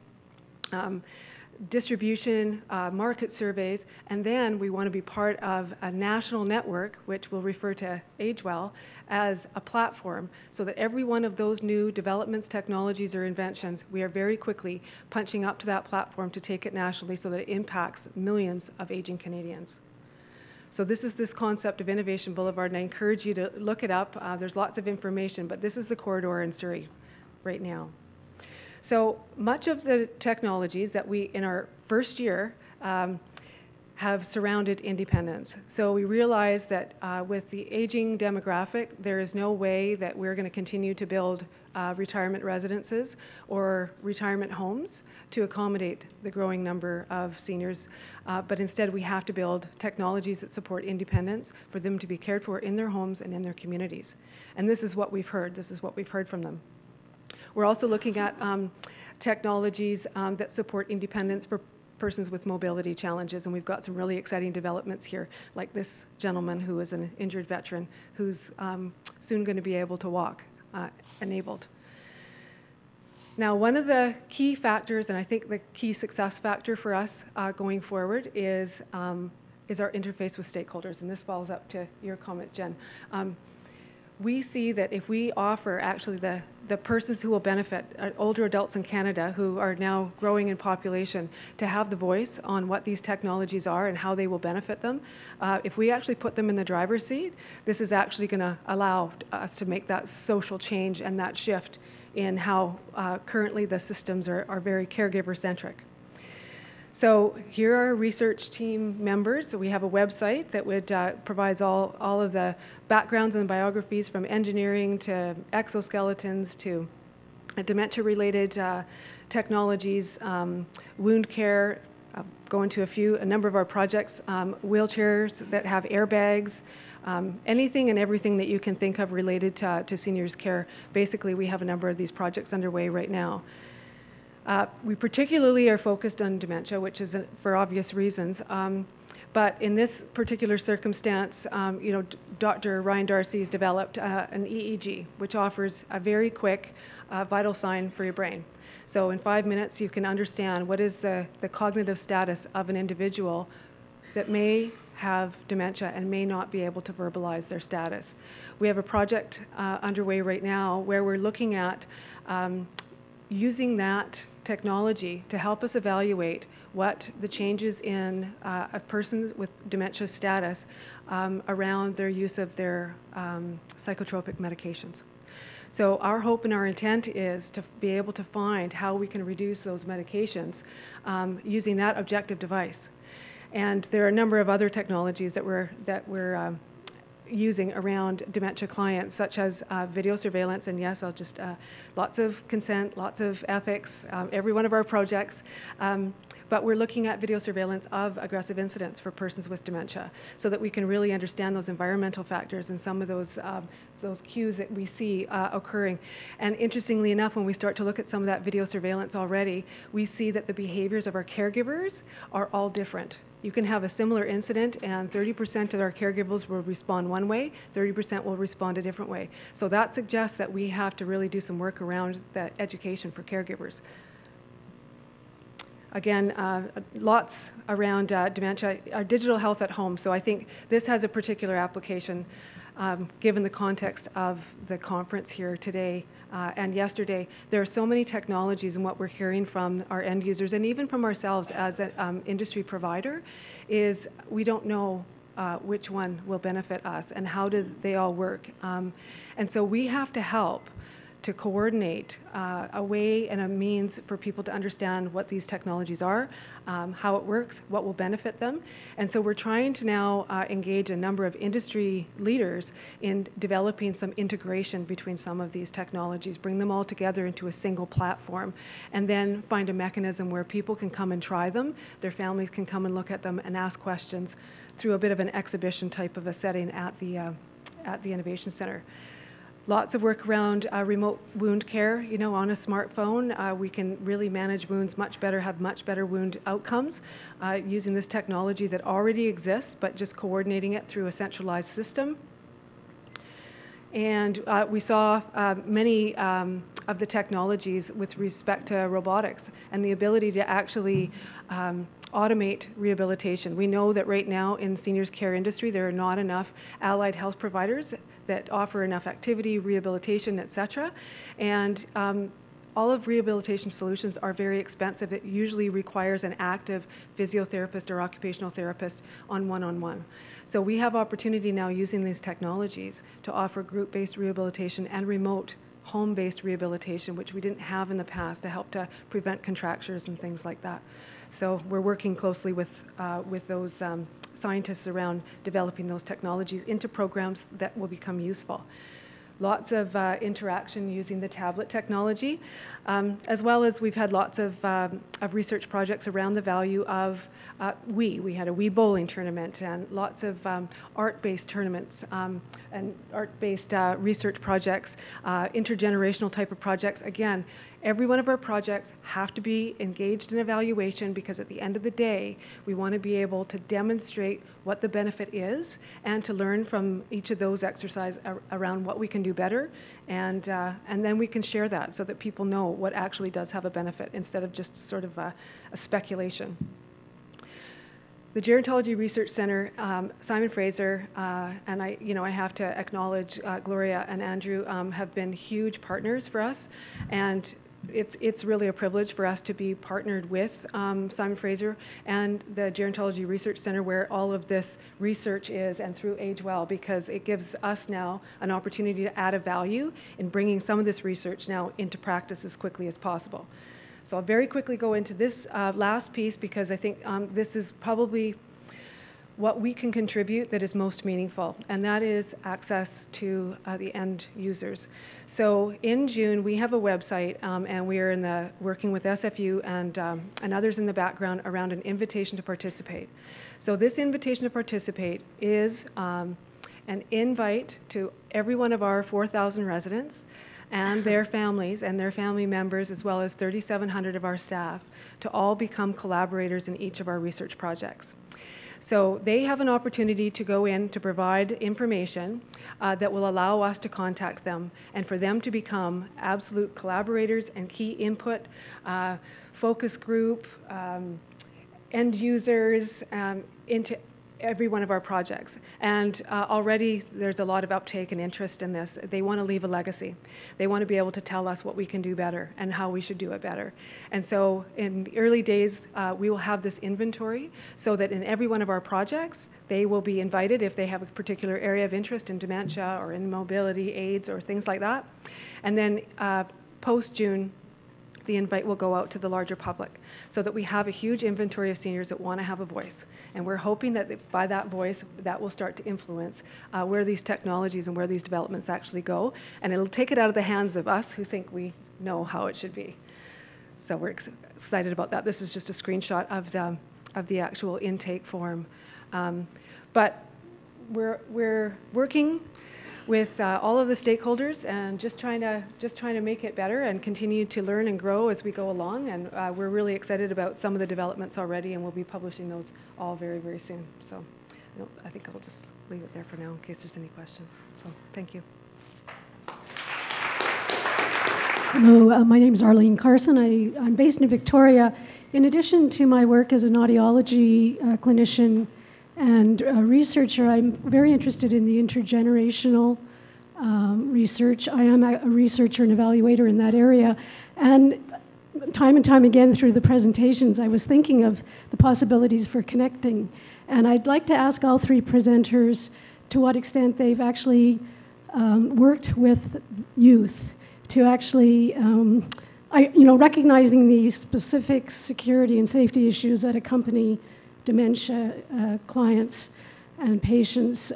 distribution, market surveys, and then we want to be part of a national network, which we'll refer to AgeWell, as a platform, so that every one of those new developments, technologies, or inventions, we are very quickly punching up to that platform to take it nationally so that it impacts millions of aging Canadians. So this is this concept of Innovation Boulevard, and I encourage you to look it up. There's lots of information, but this is the corridor in Surrey right now. So much of the technologies that we, in our first year, have surrounded independence. So we realize that with the aging demographic, there is no way that we're going to continue to build retirement residences or retirement homes to accommodate the growing number of seniors, but instead we have to build technologies that support independence for them to be cared for in their homes and in their communities. And this is what we've heard. This is what we've heard from them. We're also looking at technologies that support independence for persons with mobility challenges, and we've got some really exciting developments here, like this gentleman who is an injured veteran who's soon going to be able to walk, enabled. Now, one of the key factors, and I think the key success factor for us going forward, is interface with stakeholders, and this follows up to your comments, Jen. We see that if we offer actually the persons who will benefit, older adults in Canada who are now growing in population, to have the voice on what these technologies are and how they will benefit them, if we actually put them in the driver's seat, this is actually going to allow us to make that social change and that shift in how currently the systems are very caregiver-centric. So here are research team members. So we have a website that provides all of the backgrounds and biographies, from engineering to exoskeletons to dementia-related technologies, wound care. Go into a number of our projects, wheelchairs that have airbags, anything and everything that you can think of related to seniors care. Basically, we have a number of these projects underway right now. We particularly are focused on dementia, which is for obvious reasons. But in this particular circumstance, Dr. Ryan Darcy has developed an EEG, which offers a very quick vital sign for your brain. So in 5 minutes, you can understand what is the cognitive status of an individual that may have dementia and may not be able to verbalize their status. We have a project underway right now where we're looking at using that technology to help us evaluate what the changes in a person with dementia status around their use of their psychotropic medications. So our hope and our intent is to be able to find how we can reduce those medications using that objective device. And there are a number of other technologies that we're using around dementia clients, such as video surveillance, and yes, I'll just, lots of consent, lots of ethics, every one of our projects, but we're looking at video surveillance of aggressive incidents for persons with dementia so that we can really understand those environmental factors and some of those cues that we see occurring. And interestingly enough, when we start to look at some of that video surveillance already, we see that the behaviors of our caregivers are all different. You can have a similar incident and 30% of our caregivers will respond one way, 30% will respond a different way. So that suggests that we have to really do some work around the education for caregivers. Again, lots around dementia, digital health at home. So I think this has a particular application given the context of the conference here today and yesterday. There are so many technologies, and what we're hearing from our end users and even from ourselves as an industry provider is we don't know which one will benefit us and how do they all work. And so we have to help to coordinate a way and a means for people to understand what these technologies are, how it works, what will benefit them. And so we're trying to now engage a number of industry leaders in developing some integration between some of these technologies, bring them all together into a single platform, and then find a mechanism where people can come and try them, their families can come and look at them and ask questions through a bit of an exhibition type of a setting at the Innovation Center. Lots of work around remote wound care. You know, on a smartphone, we can really manage wounds much better, have much better wound outcomes using this technology that already exists, but just coordinating it through a centralized system. And we saw many of the technologies with respect to robotics and the ability to actually automate rehabilitation. We know that right now in seniors care industry, there are not enough allied health providers that offer enough activity, rehabilitation, etc. And all of rehabilitation solutions are very expensive. It usually requires an active physiotherapist or occupational therapist on one-on-one. So we have opportunity now using these technologies to offer group-based rehabilitation and remote home-based rehabilitation, which we didn't have in the past, to help to prevent contractures and things like that. So we're working closely with those scientists around developing those technologies into programs that will become useful. Lots of interaction using the tablet technology, as well as we've had lots of research projects around the value of we had a Wii bowling tournament and lots of art-based tournaments and art-based research projects, intergenerational type of projects. Again, every one of our projects have to be engaged in evaluation because at the end of the day, we want to be able to demonstrate what the benefit is and to learn from each of those exercises around what we can do better, and then we can share that so that people know what actually does have a benefit instead of just sort of a speculation. the Gerontology Research Center, Simon Fraser, and I have to acknowledge Gloria and Andrew have been huge partners for us, and it's really a privilege for us to be partnered with Simon Fraser and the Gerontology Research Center, where all of this research is, and through Age Well, because it gives us now an opportunity to add a value in bringing some of this research now into practice as quickly as possible. So I'll very quickly go into this last piece, because I think this is probably what we can contribute that is most meaningful, and that is access to the end users. So in June, we have a website, and we are working with SFU and others in the background around an invitation to participate. So this invitation to participate is an invite to every one of our 4,000 residents and their families and their family members, as well as 3,700 of our staff, to all become collaborators in each of our research projects. So they have an opportunity to go in to provide information that will allow us to contact them, and for them to become absolute collaborators and key input, focus group, end users into every one of our projects. And already there's a lot of uptake and interest in this. They want to leave a legacy. They want to be able to tell us what we can do better and how we should do it better. And so in the early days, we will have this inventory so that in every one of our projects, they will be invited if they have a particular area of interest in dementia or in mobility aids or things like that. And then post-June, the invite will go out to the larger public so that we have a huge inventory of seniors that want to have a voice. And we're hoping that by that voice, that will start to influence where these technologies and where these developments actually go. And it'll take it out of the hands of us who think we know how it should be. So we're excited about that. This is just a screenshot of the actual intake form. But we're working with all of the stakeholders and just trying to make it better and continue to learn and grow as we go along. And we're really excited about some of the developments already, and we'll be publishing those all very, very soon. So I think I'll just leave it there for now in case there's any questions. So thank you. Hello, my name is Arlene Carson. I'm based in Victoria. In addition to my work as an audiology clinician and a researcher, I'm very interested in the intergenerational research. I am a researcher and evaluator in that area. And time and time again through the presentations, I was thinking of the possibilities for connecting. And I'd like to ask all three presenters to what extent they've actually worked with youth to actually, recognizing the specific security and safety issues that accompany dementia clients and patients.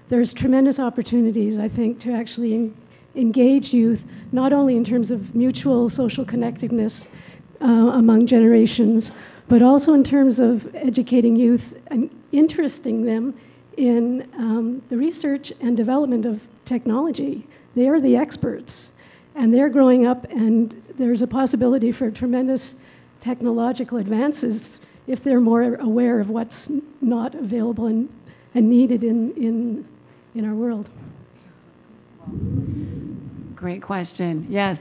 There's tremendous opportunities, I think, to actually engage youth, not only in terms of mutual social connectedness among generations, but also in terms of educating youth and interesting them in the research and development of technology. They are the experts, and they're growing up, and there's a possibility for tremendous technological advances if they're more aware of what's not available and needed in our world. Great question. Yes,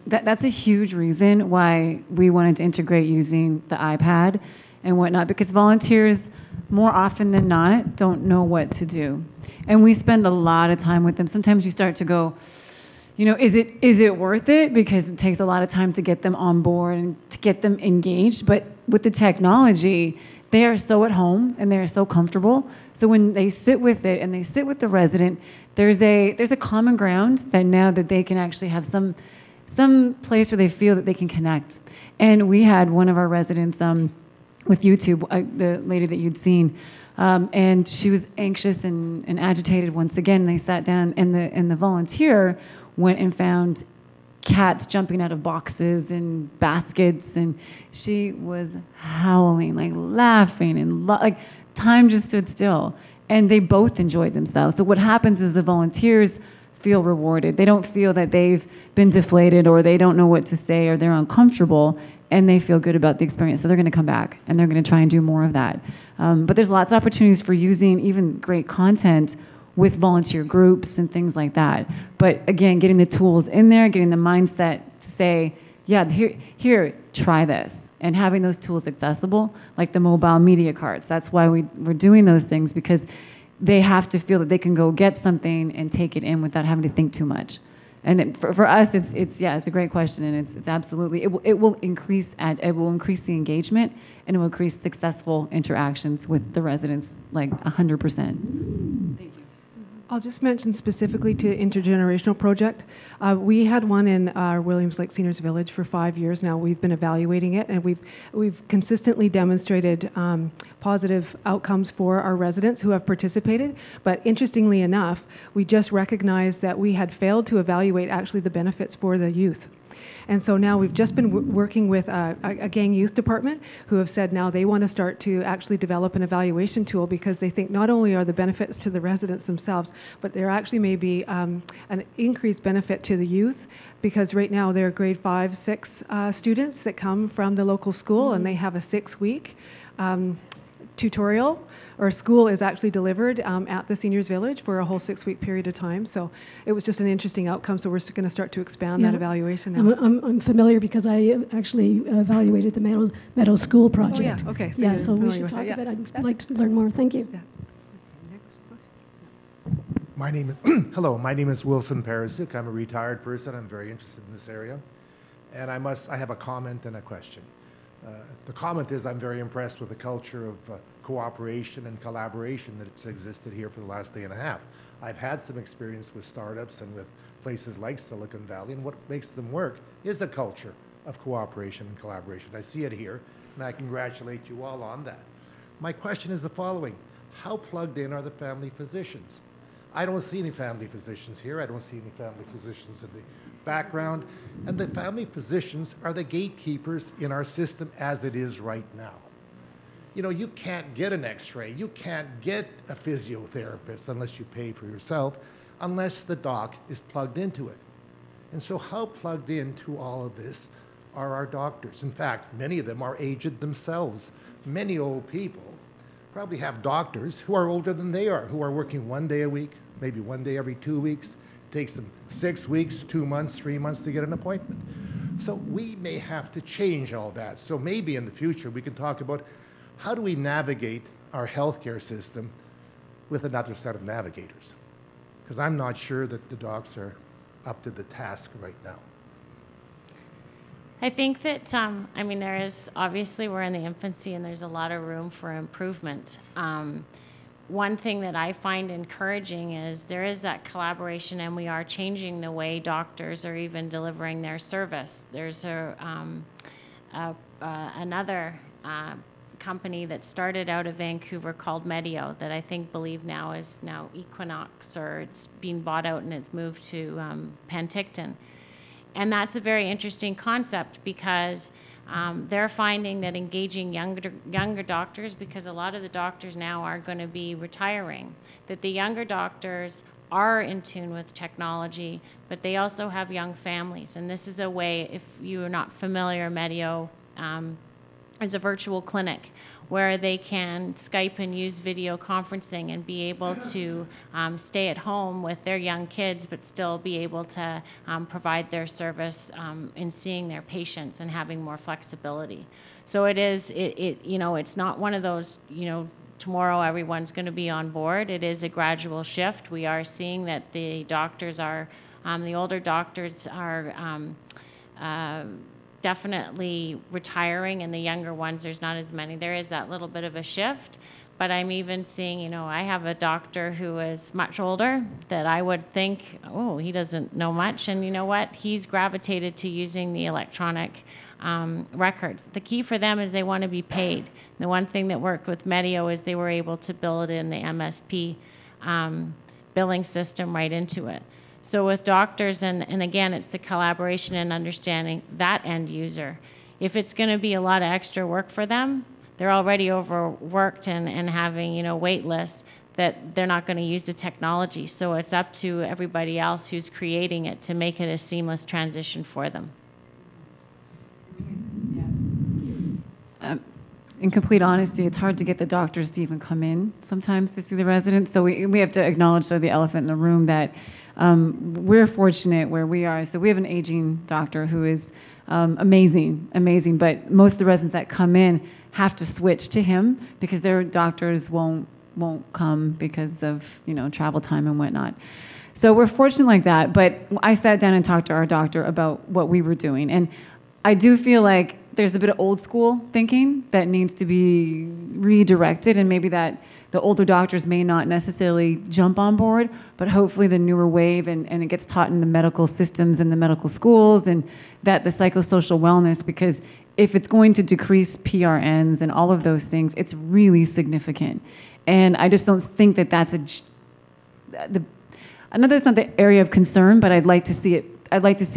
that's a huge reason why we wanted to integrate using the iPad and whatnot, because volunteers more often than not don't know what to do. And we spend a lot of time with them. Sometimes you start to go, is it worth it? Because it takes a lot of time to get them on board and to get them engaged. But with the technology, they are so at home and they're so comfortable. So when they sit with it and they sit with the resident, there's a common ground that now that they can actually have some place where they feel that they can connect. And we had one of our residents with YouTube, the lady that you'd seen, and she was anxious and agitated once again. They sat down, and the volunteer went and found cats jumping out of boxes and baskets, and she was howling, like laughing, and like time just stood still. And they both enjoyed themselves. So what happens is the volunteers feel rewarded. They don't feel that they've been deflated or they don't know what to say or they're uncomfortable, and they feel good about the experience. So they're going to come back and they're going to try and do more of that. But there's lots of opportunities for using even great content with volunteer groups and things like that. But again, getting the tools in there, getting the mindset to say, yeah, here, try this. and having those tools accessible, like the mobile media cards. That's why we're doing those things, because they have to feel that they can go get something and take it in without having to think too much. And for us, it's a great question, and it's absolutely, it will increase the engagement, and it will increase successful interactions with the residents, like 100%. Thank you. I'll just mention specifically to intergenerational project. We had one in our Williams Lake Seniors Village for 5 years now. We've been evaluating it, and we've consistently demonstrated positive outcomes for our residents who have participated. But interestingly enough, we just recognized that we had failed to evaluate actually the benefits for the youth. And so now we've just been working with a gang youth department who have said now they want to start to actually develop an evaluation tool, because they think not only are the benefits to the residents themselves, but there actually may be an increased benefit to the youth, because right now they're grade 5, 6 students that come from the local school, and they have a 6-week tutorial, or school is actually delivered at the Seniors Village for a whole 6-week period of time. So it was just an interesting outcome. So we're going to start to expand that evaluation now. I'm familiar because I actually evaluated the Meadow School project. Oh, yeah, okay. So yeah, so we should talk about it. I'd like to learn more. Thank you. Yeah. My name is, hello, my name is Wilson Parasuk. I'm a retired person. I'm very interested in this area. And I have a comment and a question. The comment is I'm very impressed with the culture of cooperation and collaboration that's existed here for the last day and a half. I've had some experience with startups and with places like Silicon Valley, and what makes them work is the culture of cooperation and collaboration. I see it here, and I congratulate you all on that. My question is the following: how plugged in are the family physicians? I don't see any family physicians here. I don't see any family physicians in the background. And the family physicians are the gatekeepers in our system as it is right now. You know, you can't get an x-ray. You can't get a physiotherapist unless you pay for yourself, unless the doc is plugged into it. And so how plugged into all of this are our doctors? In fact, many of them are aged themselves. Many old people probably have doctors who are older than they are, who are working 1 day a week, maybe 1 day every 2 weeks. It takes them 6 weeks, 2 months, 3 months to get an appointment. So we may have to change all that. So maybe in the future we can talk about how do we navigate our healthcare system with another set of navigators? Because I'm not sure that the docs are up to the task right now. I think that, I mean, there is, obviously we're in the infancy and there's a lot of room for improvement. One thing that I find encouraging is there is that collaboration, and we are changing the way doctors are even delivering their service. There's another company that started out of Vancouver called Medio that I think believe now is now Equinox, or it's being bought out and it's moved to Penticton. And that's a very interesting concept, because they're finding that engaging younger doctors, because a lot of the doctors now are going to be retiring, that the younger doctors are in tune with technology, but they also have young families. And this is a way, if you are not familiar, Medio is a virtual clinic where they can Skype and use video conferencing and be able to stay at home with their young kids, but still be able to provide their service in seeing their patients and having more flexibility. So it is, you know, it's not one of those, you know, tomorrow everyone's going to be on board. It is a gradual shift. We are seeing that the doctors are, the older doctors are definitely retiring, and the younger ones, there's not as many. There is that little bit of a shift, but I'm even seeing, you know, I have a doctor who is much older that I would think, oh, he doesn't know much, and you know what? He's gravitated to using the electronic records. The key for them is they want to be paid. The one thing that worked with Medio is they were able to build in the MSP billing system right into it. So with doctors, and again, it's the collaboration and understanding that end user. If it's going to be a lot of extra work for them, they're already overworked and having, you know, wait lists, that they're not going to use the technology. So it's up to everybody else who's creating it to make it a seamless transition for them. In complete honesty, it's hard to get the doctors to even come in sometimes to see the residents. So we have to acknowledge the elephant in the room that we're fortunate where we are. So we have an aging doctor who is amazing, amazing. But most of the residents that come in have to switch to him because their doctors won't come because of, you know, travel time and whatnot. So we're fortunate like that. But I sat down and talked to our doctor about what we were doing, and I do feel like there's a bit of old school thinking that needs to be redirected, and maybe that the older doctors may not necessarily jump on board, but hopefully the newer wave, and it gets taught in the medical systems and the medical schools, and that the psychosocial wellness, because if it's going to decrease PRNs and all of those things, it's really significant. And I just don't think that that's I know that's not the area of concern, but I'd like to see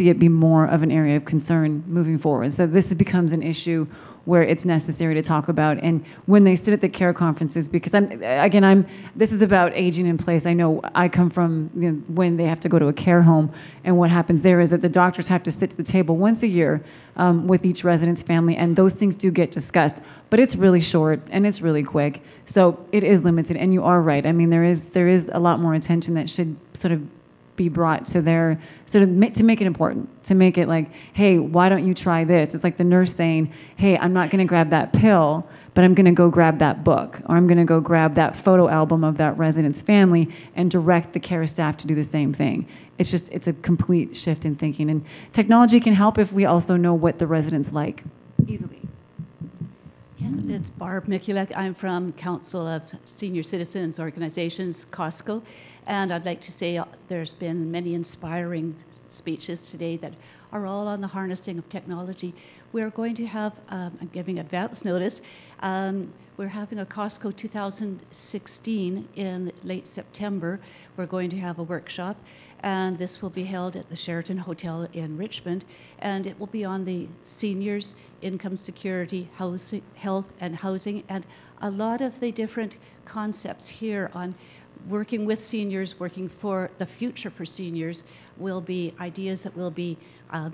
it be more of an area of concern moving forward. So this becomes an issue where it's necessary to talk about. And when they sit at the care conferences, because this is about aging in place. I know I come from, you know, when they have to go to a care home, and what happens there is that the doctors have to sit at the table once a year with each resident's family, and those things do get discussed. But it's really short and it's really quick, so it is limited. And you are right. I mean, there is a lot more attention that should sort of be brought to their to make it important, to make it like, hey, why don't you try this? It's like the nurse saying, hey, I'm not going to grab that pill, but I'm going to go grab that book, or I'm going to go grab that photo album of that resident's family and direct the care staff to do the same thing. It's a complete shift in thinking, and technology can help if we also know what the residents like easily. Yes, it's Barb Mikulek. I'm from Council of Senior Citizens Organizations, COSCO, and I'd like to say there's been many inspiring speeches today that are all on the harnessing of technology. We're going to have, I'm giving advance notice, we're having a COSCO 2016 in late September. We're going to have a workshop, and this will be held at the Sheraton Hotel in Richmond, and it will be on the seniors, income security, housing, health and housing, and a lot of the different concepts here on working with seniors, working for the future for seniors, will be ideas that we'll be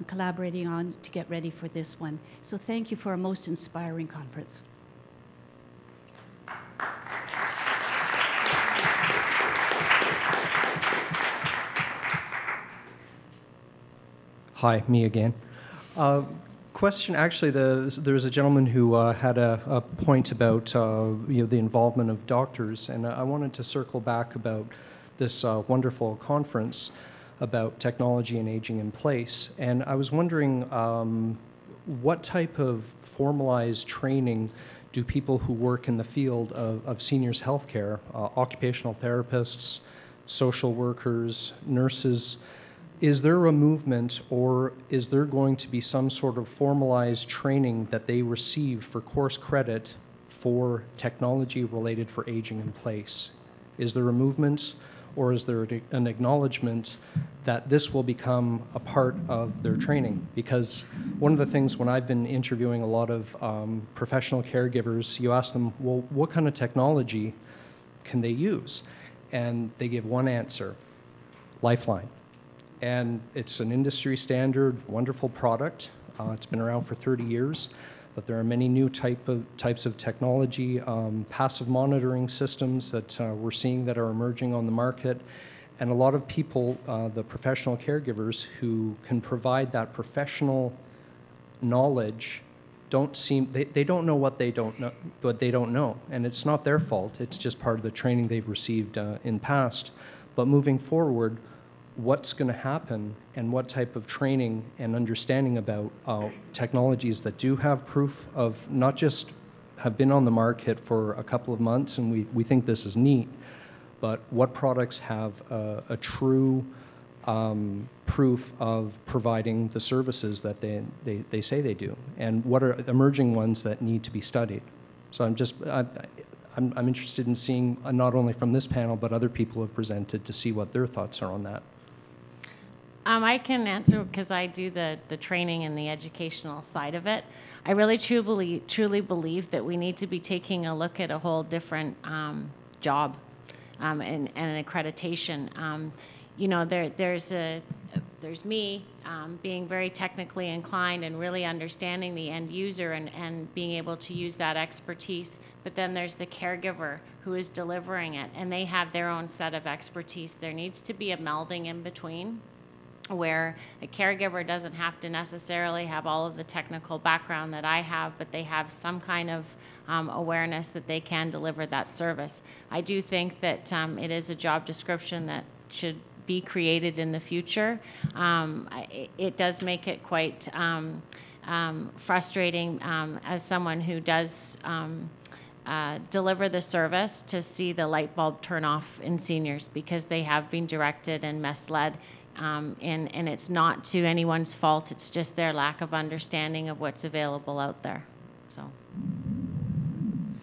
collaborating on to get ready for this one. So thank you for a most inspiring conference. Hi, me again. Question, actually, there was a gentleman who had a point about the involvement of doctors, and I wanted to circle back about this wonderful conference about technology and aging in place. And I was wondering what type of formalized training do people who work in the field of seniors healthcare, occupational therapists, social workers, nurses, is there a movement, or is there going to be some sort of formalized training that they receive for course credit for technology related for aging in place? Is there a movement, or is there an acknowledgement that this will become a part of their training? Because one of the things when I've been interviewing a lot of professional caregivers, you ask them, well, what kind of technology can they use? And they give one answer: Lifeline. And it's an industry standard, wonderful product. It's been around for 30 years, but there are many new types of technology, passive monitoring systems that we're seeing that are emerging on the market. And a lot of people, the professional caregivers who can provide that professional knowledge, they don't know what they don't know. And it's not their fault, it's just part of the training they've received in past. But moving forward, what's going to happen, and what type of training and understanding about technologies that do have proof of not just have been on the market for a couple of months and we think this is neat, but what products have a true proof of providing the services that they say they do, and what are emerging ones that need to be studied. So I'm interested in seeing, not only from this panel, but other people have presented, to see what their thoughts are on that. I can answer because I do the training and the educational side of it. I really truly believe that we need to be taking a look at a whole different job and an accreditation. You know, there's me being very technically inclined and really understanding the end user and being able to use that expertise. But then there's the caregiver who is delivering it, and they have their own set of expertise. There needs to be a melding in between. where a caregiver doesn't have to necessarily have all of the technical background that I have, but they have some kind of awareness that they can deliver that service. I do think that it is a job description that should be created in the future. It does make it quite frustrating as someone who does deliver the service to see the light bulb turn off in seniors, because they have been directed and misled. And it's not to anyone's fault, it's just their lack of understanding of what's available out there.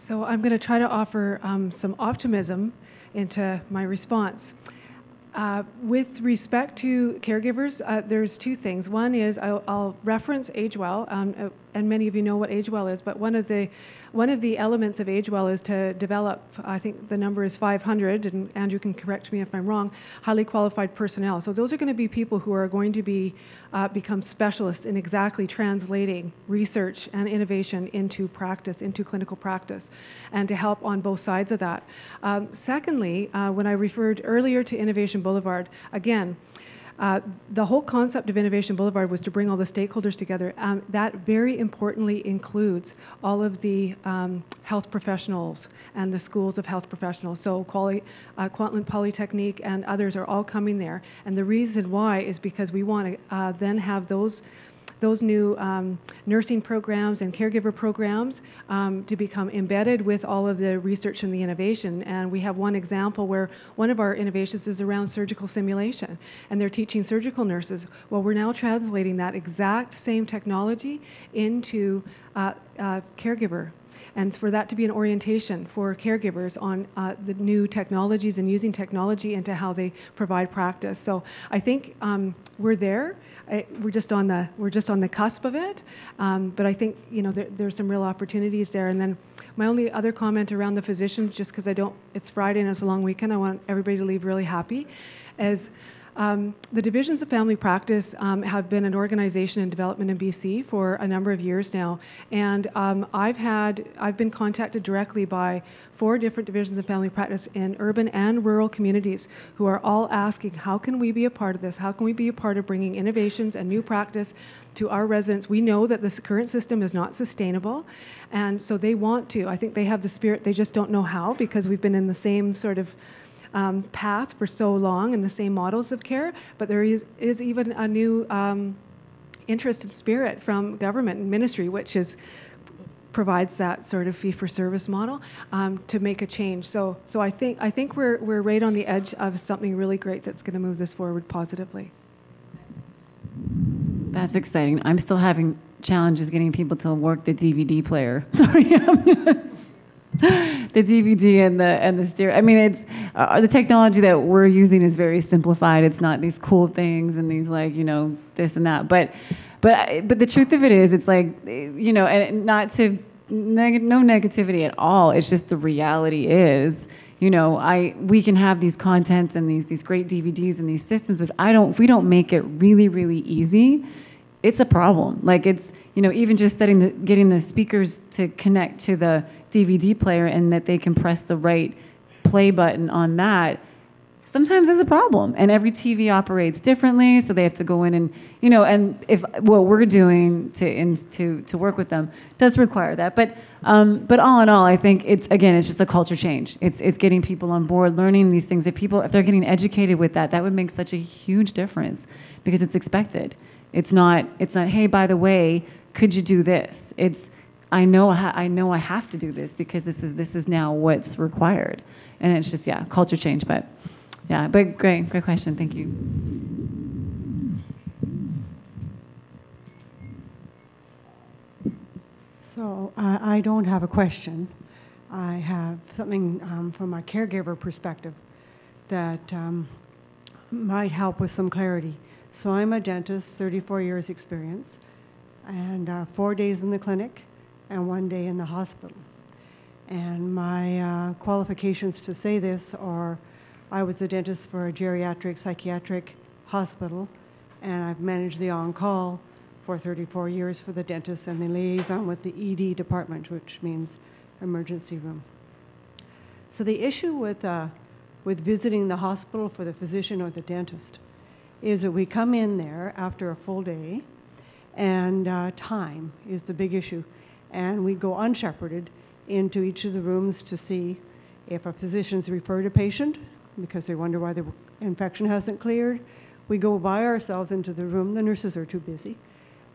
So I'm going to try to offer some optimism into my response. With respect to caregivers, there's two things. One is I'll reference AgeWell, and many of you know what AgeWell is, but one of the elements of AgeWell is to develop, I think the number is 500, and Andrew can correct me if I'm wrong, highly qualified personnel. So those are going to be people who are going to be become specialists in exactly translating research and innovation into practice, into clinical practice, and to help on both sides of that. Secondly, when I referred earlier to Innovation Boulevard, again, the whole concept of Innovation Boulevard was to bring all the stakeholders together. That very importantly includes all of the health professionals and the schools of health professionals. So Kwantlen Polytechnique and others are all coming there. And the reason why is because we want to then have those new nursing programs and caregiver programs to become embedded with all of the research and the innovation. And we have one example where one of our innovations is around surgical simulation, and they're teaching surgical nurses. Well, we're now translating that exact same technology into caregiver, and for that to be an orientation for caregivers on the new technologies and using technology into how they provide practice. So I think we're there. We're just on the cusp of it, but I think there's some real opportunities there. And then my only other comment around the physicians, just because it's Friday and it's a long weekend, I want everybody to leave really happy, is the Divisions of Family Practice have been an organization in development in BC for a number of years now, and I've been contacted directly by 4 different divisions of family practice in urban and rural communities who are all asking, how can we be a part of this? How can we be a part of bringing innovations and new practice to our residents? We know that this current system is not sustainable, and so they want to. I think they have the spirit, they just don't know how, because we've been in the same sort of path for so long and the same models of care, but there is even a new interest and spirit from government and ministry, which provides that sort of fee-for-service model to make a change. So I think we're right on the edge of something really great that's going to move this forward positively. That's exciting. I'm still having challenges getting people to work the DVD player. Sorry. The DVD and the stereo. I mean, it's the technology that we're using is very simplified. It's not these cool things and these this and that. But the truth of it is, it's like and not to no negativity at all. It's just the reality is, we can have these contents and these great DVDs and these systems, but if we don't make it really, really easy, it's a problem. Like it's even just getting the speakers to connect to the DVD player and that they can press the right play button on that, sometimes is a problem. And every TV operates differently, so they have to go in and and if what we're doing to work with them does require that. But all in all, I think it's just a culture change. It's getting people on board, learning these things. If they're getting educated with that would make such a huge difference, because it's expected. It's not hey, by the way, could you do this? It's I know I have to do this because this is now what's required. And it's just culture change. But great question. Thank you. So I don't have a question. I have something from a caregiver perspective that might help with some clarity. So I'm a dentist, 34 years experience, and 4 days in the clinic and 1 day in the hospital. And my qualifications to say this are, I was a dentist for a geriatric psychiatric hospital, and I've managed the on-call for 34 years for the dentist and the liaison with the ED department, which means emergency room. So the issue with visiting the hospital for the physician or the dentist is that we come in there after a full day, and time is the big issue. And we go unshepherded into each of the rooms to see if a physician's referred a patient because they wonder why the infection hasn't cleared. We go by ourselves into the room. The nurses are too busy.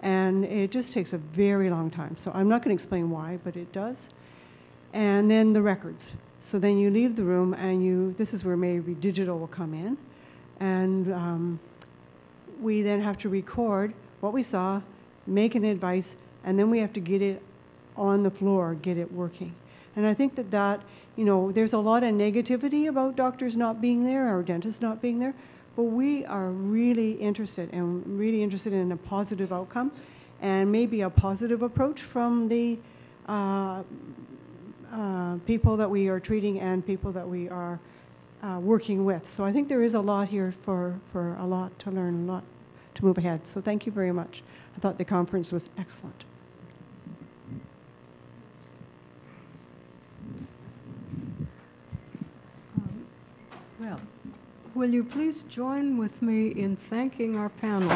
And it just takes a very long time. So I'm not going to explain why, but it does. And then the records. So then you leave the room and this is where maybe digital will come in. And we then have to record what we saw, make an advice, and then we have to get it on the floor, get it working. And I think that, there's a lot of negativity about doctors not being there or dentists not being there, but we are really interested in a positive outcome and maybe a positive approach from the people that we are treating and people that we are working with. So I think there is a lot here for a lot to learn, a lot to move ahead. So thank you very much. I thought the conference was excellent. Well, will you please join with me in thanking our panel